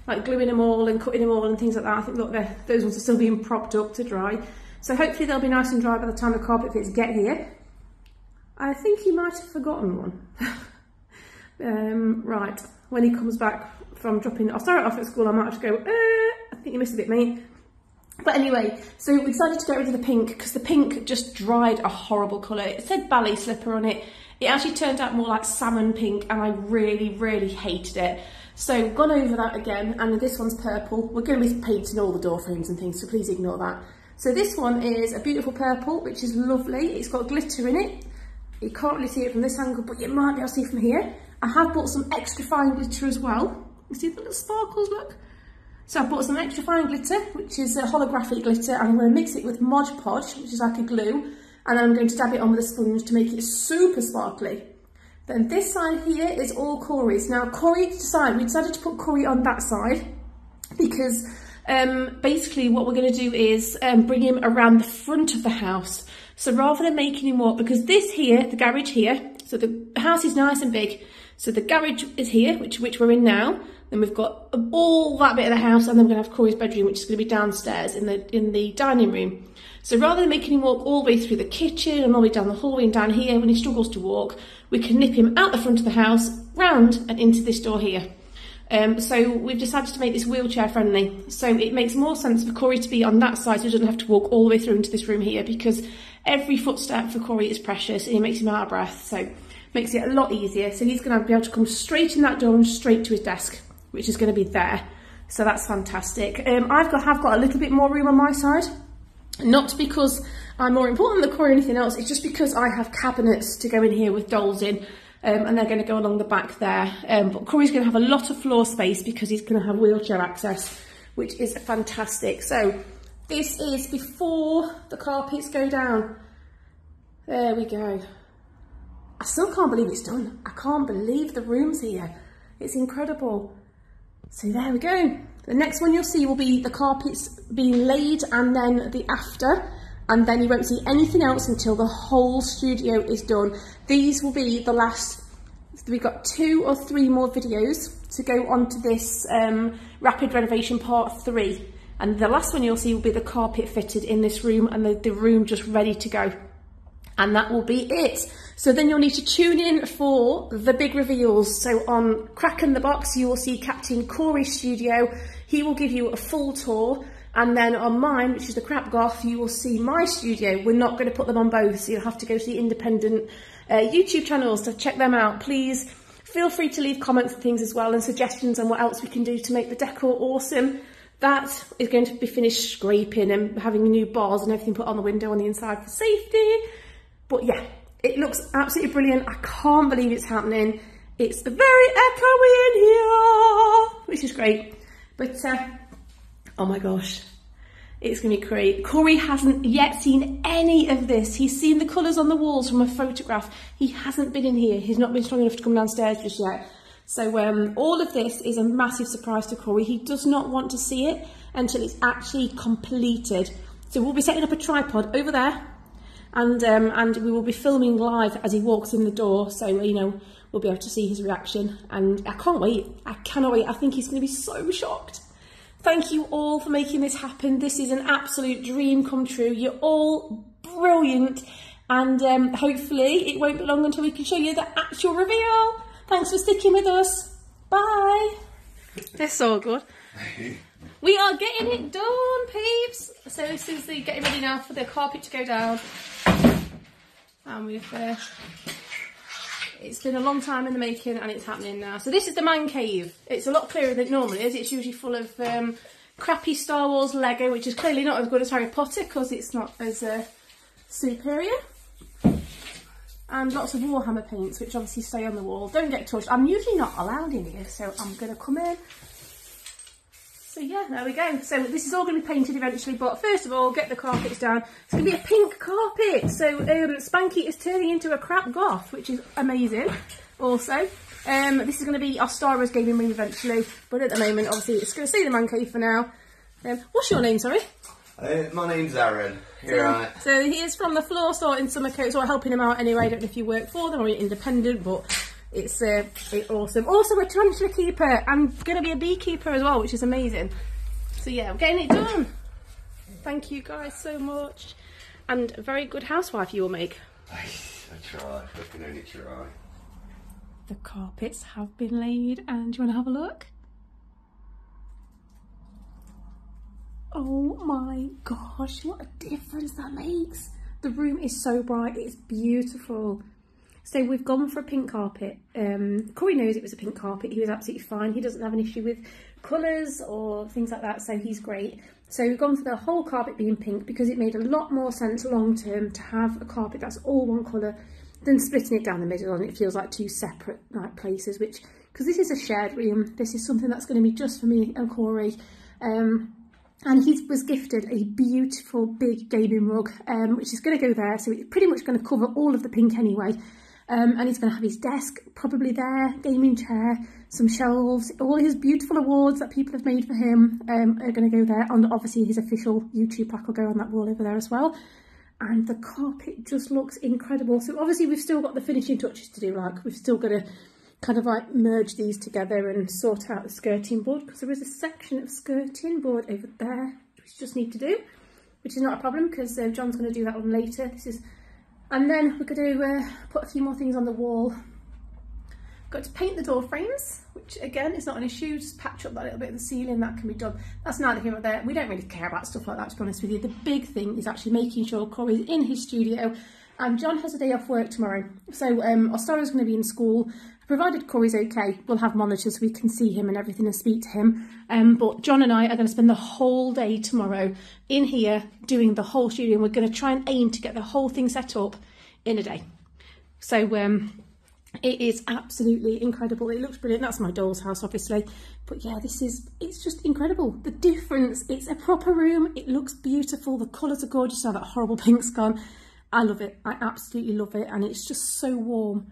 B: like gluing them all and cutting them all and things like that. I think, look, those ones are still being propped up to dry. So hopefully they'll be nice and dry by the time the carpet fitters get here. I think he might have forgotten one. Right, when he comes back from dropping Ostarra off at school, I might have to go, I think you missed a bit, mate. But anyway, so we decided to get rid of the pink because the pink just dried a horrible colour. It said ballet slipper on it. It actually turned out more like salmon pink and I really, really hated it. So gone over that again, and this one's purple. We're going to be painting all the door frames and things, so please ignore that. So this one is a beautiful purple, which is lovely. It's got glitter in it. You can't really see it from this angle, but you might be able to see it from here. I have bought some extra fine glitter as well. You see the little sparkles, look? So I bought some extra fine glitter, which is a holographic glitter, and I'm going to mix it with Mod Podge, which is like a glue, and then I'm going to dab it on with a sponge to make it super sparkly. Then this side here is all Kori's. Now we decided to put Kori on that side because basically what we're going to do is bring him around the front of the house. So rather than making him walk, because this here, the garage here, so the house is nice and big. So the garage is here, which we're in now. Then we've got all that bit of the house, and then we're going to have Kori's bedroom, which is going to be downstairs in the dining room. So rather than making him walk all the way through the kitchen and all the way down the hallway and down here when he struggles to walk, we can nip him out the front of the house, round and into this door here. So we've decided to make this wheelchair friendly. So it makes more sense for Kori to be on that side so he doesn't have to walk all the way through into this room here, because every footstep for Kori is precious and it makes him out of breath. So makes it a lot easier. So he's going to be able to come straight in that door and straight to his desk, which is going to be there. So that's fantastic. Have got a little bit more room on my side. Not because I'm more important than Kori or anything else, it's just because I have cabinets to go in here with dolls in, and they're going to go along the back there. But Kori's going to have a lot of floor space because he's going to have wheelchair access, which is fantastic. So this is before the carpets go down. There we go. I still can't believe it's done. I can't believe the room's here. It's incredible. So there we go. The next one you'll see will be the carpets being laid and then the after, and then you won't see anything else until the whole studio is done. These will be the last, we've got 2 or 3 more videos to go on to this rapid renovation part 3. And the last one you'll see will be the carpet fitted in this room and the room just ready to go. And that will be it. So then you'll need to tune in for the big reveals. So on Kraken the Box, you will see Captain Kori's studio. He will give you a full tour. And then on mine, which is the Crap Goth, you will see my studio. We're not going to put them on both, so you'll have to go to the independent YouTube channels to check them out. Please feel free to leave comments and things as well, and suggestions on what else we can do to make the decor awesome. That is going to be finished scraping and having new bars and everything put on the window on the inside for safety. But yeah, it looks absolutely brilliant. I can't believe it's happening. It's very echoey in here, which is great. But, oh my gosh, it's going to be great. Kori hasn't yet seen any of this. He's seen the colours on the walls from a photograph. He hasn't been in here. He's not been strong enough to come downstairs just yet. So all of this is a massive surprise to Kori. He does not want to see it until it's actually completed. So we'll be setting up a tripod over there. And we will be filming live as he walks in the door, so you know we'll be able to see his reaction. And I can't wait. I cannot wait. I think he's going to be so shocked. Thank you all for making this happen. This is an absolute dream come true. You're all brilliant, and hopefully it won't be long until we can show you the actual reveal. Thanks for sticking with us. Bye. That's so good. We are getting it done, peeps. So this is the getting ready now for the carpet to go down. And we've, it's been a long time in the making and it's happening now. So this is the man cave. It's a lot clearer than it normally is. It's usually full of crappy Star Wars Lego, which is clearly not as good as Harry Potter because it's not as soup area. And lots of Warhammer paints, which obviously stay on the wall. Don't get touched. I'm usually not allowed in here, so I'm going to come in. So yeah, there we go. So this is all going to be painted eventually, but first of all, get the carpets down. It's going to be a pink carpet. So Spanky is turning into a crap goth, which is amazing. Also, this is going to be Ostarra's gaming room eventually, but at the moment, obviously, it's going to stay the man cave for now. What's your name, sorry?
F: My name's Aaron.
B: So he is from the floor store in Summercoats, or helping him out anyway. I don't know if you work for them or you're independent, but it's awesome. Also a tarantula keeper. I'm going to be a beekeeper as well, which is amazing. So yeah, I'm getting it done. Thank you guys so much. And a very good housewife you will make.
F: I try. I can only try.
B: The carpets have been laid, and do you want to have a look? Oh my gosh, what a difference that makes. The room is so bright, it's beautiful. So we've gone for a pink carpet. Kori knows it was a pink carpet, he was absolutely fine. He doesn't have an issue with colours or things like that, so he's great. So we've gone for the whole carpet being pink because it made a lot more sense long term to have a carpet that's all one colour than splitting it down the middle, and it feels like two separate places, which, because this is a shared room, this is something that's going to be just for me and Kori. And he was gifted a beautiful big gaming rug, which is going to go there. So it's pretty much going to cover all of the pink anyway. And he's going to have his desk probably there, gaming chair, some shelves. All his beautiful awards that people have made for him are going to go there. And obviously his official YouTube pack will go on that wall over there as well. And the carpet just looks incredible. So obviously we've still got the finishing touches to do. Like, we've still got to kind of like merge these together and sort out the skirting board, because there is a section of skirting board over there which we just need to do, which is not a problem because John's going to do that one later. And then we're going to put a few more things on the wall. Got to paint the door frames, which again is not an issue. Just patch up that little bit of the ceiling, that can be done. That's neither here nor there. We don't really care about stuff like that, to be honest with you. The big thing is actually making sure Kori's in his studio. And John has a day off work tomorrow, so Ostarra's going to be in school. Provided Kori's okay, we'll have monitors so we can see him and everything and speak to him. But John and I are going to spend the whole day tomorrow in here doing the whole studio, and we're going to try and aim to get the whole thing set up in a day. So it is absolutely incredible. It looks brilliant. That's my doll's house, obviously. But yeah, it's just incredible. The difference, it's a proper room. It looks beautiful. The colours are gorgeous. Now that horrible pink's gone. I love it. I absolutely love it. And it's just so warm.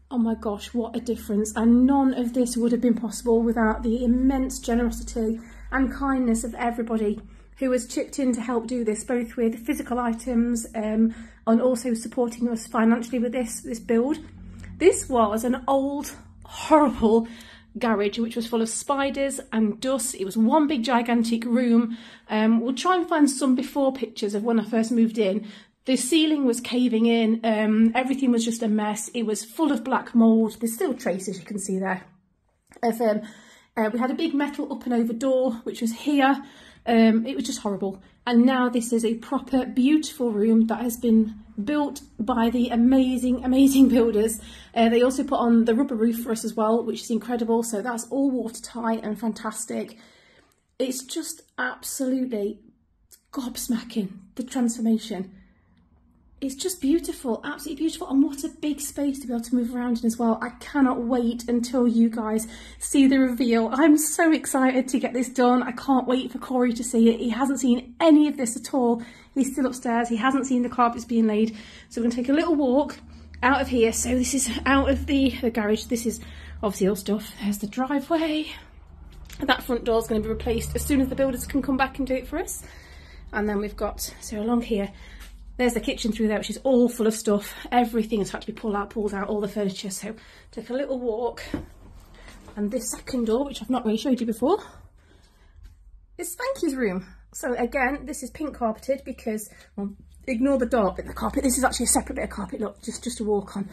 B: Oh my gosh, what a difference. And none of this would have been possible without the immense generosity and kindness of everybody who has chipped in to help do this, both with physical items and also supporting us financially with this build. This was an old, horrible garage which was full of spiders and dust. It was one big gigantic room. We'll try and find some before pictures of when I first moved in. The ceiling was caving in, everything was just a mess. It was full of black mould. There's still traces, you can see there. We had a big metal up and over door, which was here. It was just horrible. And now this is a proper, beautiful room that has been built by the amazing, amazing builders. They also put on the rubber roof for us as well, which is incredible. So that's all watertight and fantastic. It's just absolutely gobsmacking, the transformation. It's just beautiful, absolutely beautiful, and what a big space to be able to move around in as well. I cannot wait until you guys see the reveal. I'm so excited to get this done. I can't wait for Kori to see it. He hasn't seen any of this at all. He's still upstairs. He hasn't seen the carpets being laid. So we're going to take a little walk out of here. So this is out of the garage. This is obviously all stuff. There's the driveway. That front door is going to be replaced as soon as the builders can come back and do it for us. And then we've got, so along here, there's the kitchen through there, which is all full of stuff. Everything has had to be pulled out, all the furniture. So take a little walk. And this second door, which I've not really showed you before, is Spanky's room. So again, this is pink carpeted because, well, ignore the dark bit of the carpet. This is actually a separate bit of carpet, look, just to walk on.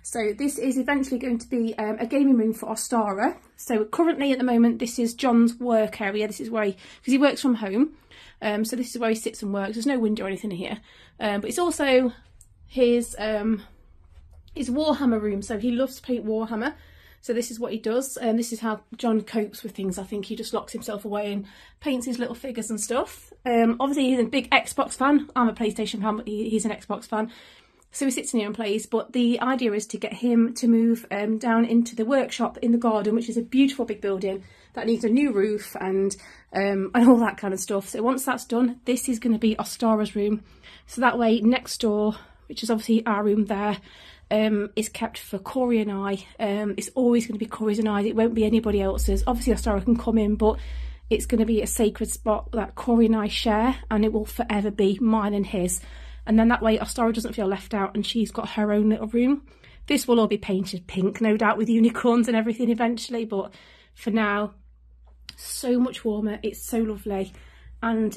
B: So this is eventually going to be a gaming room for Ostarra. So currently at the moment, this is John's work area. This is where because he works from home. So this is where he sits and works. There's no window or anything here. But it's also his Warhammer room. So he loves to paint Warhammer. So this is what he does, and this is how John copes with things. I think he just locks himself away and paints his little figures and stuff. Obviously he's a big Xbox fan. I'm a PlayStation fan, but he's an Xbox fan. So he sits in here and plays, but the idea is to get him to move down into the workshop in the garden, which is a beautiful big building that needs a new roof and all that kind of stuff. So once that's done, this is going to be Ostarra's room. So that way next door, which is obviously our room there, is kept for Kori and I. It's always going to be Kori's and I. It won't be anybody else's. Obviously Ostarra can come in, but it's going to be a sacred spot that Kori and I share, and it will forever be mine and his. And then that way Ostarra doesn't feel left out, and she's got her own little room. This will all be painted pink, no doubt, with unicorns and everything eventually, but for now, so much warmer. It's so lovely, and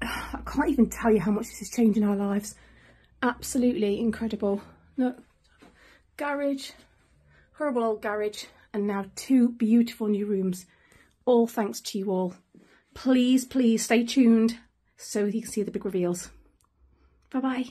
B: I can't even tell you how much this is changing our lives. Absolutely incredible. Look, garage, horrible old garage, and now 2 beautiful new rooms, all thanks to you all. Please, please stay tuned so you can see the big reveals. Bye bye.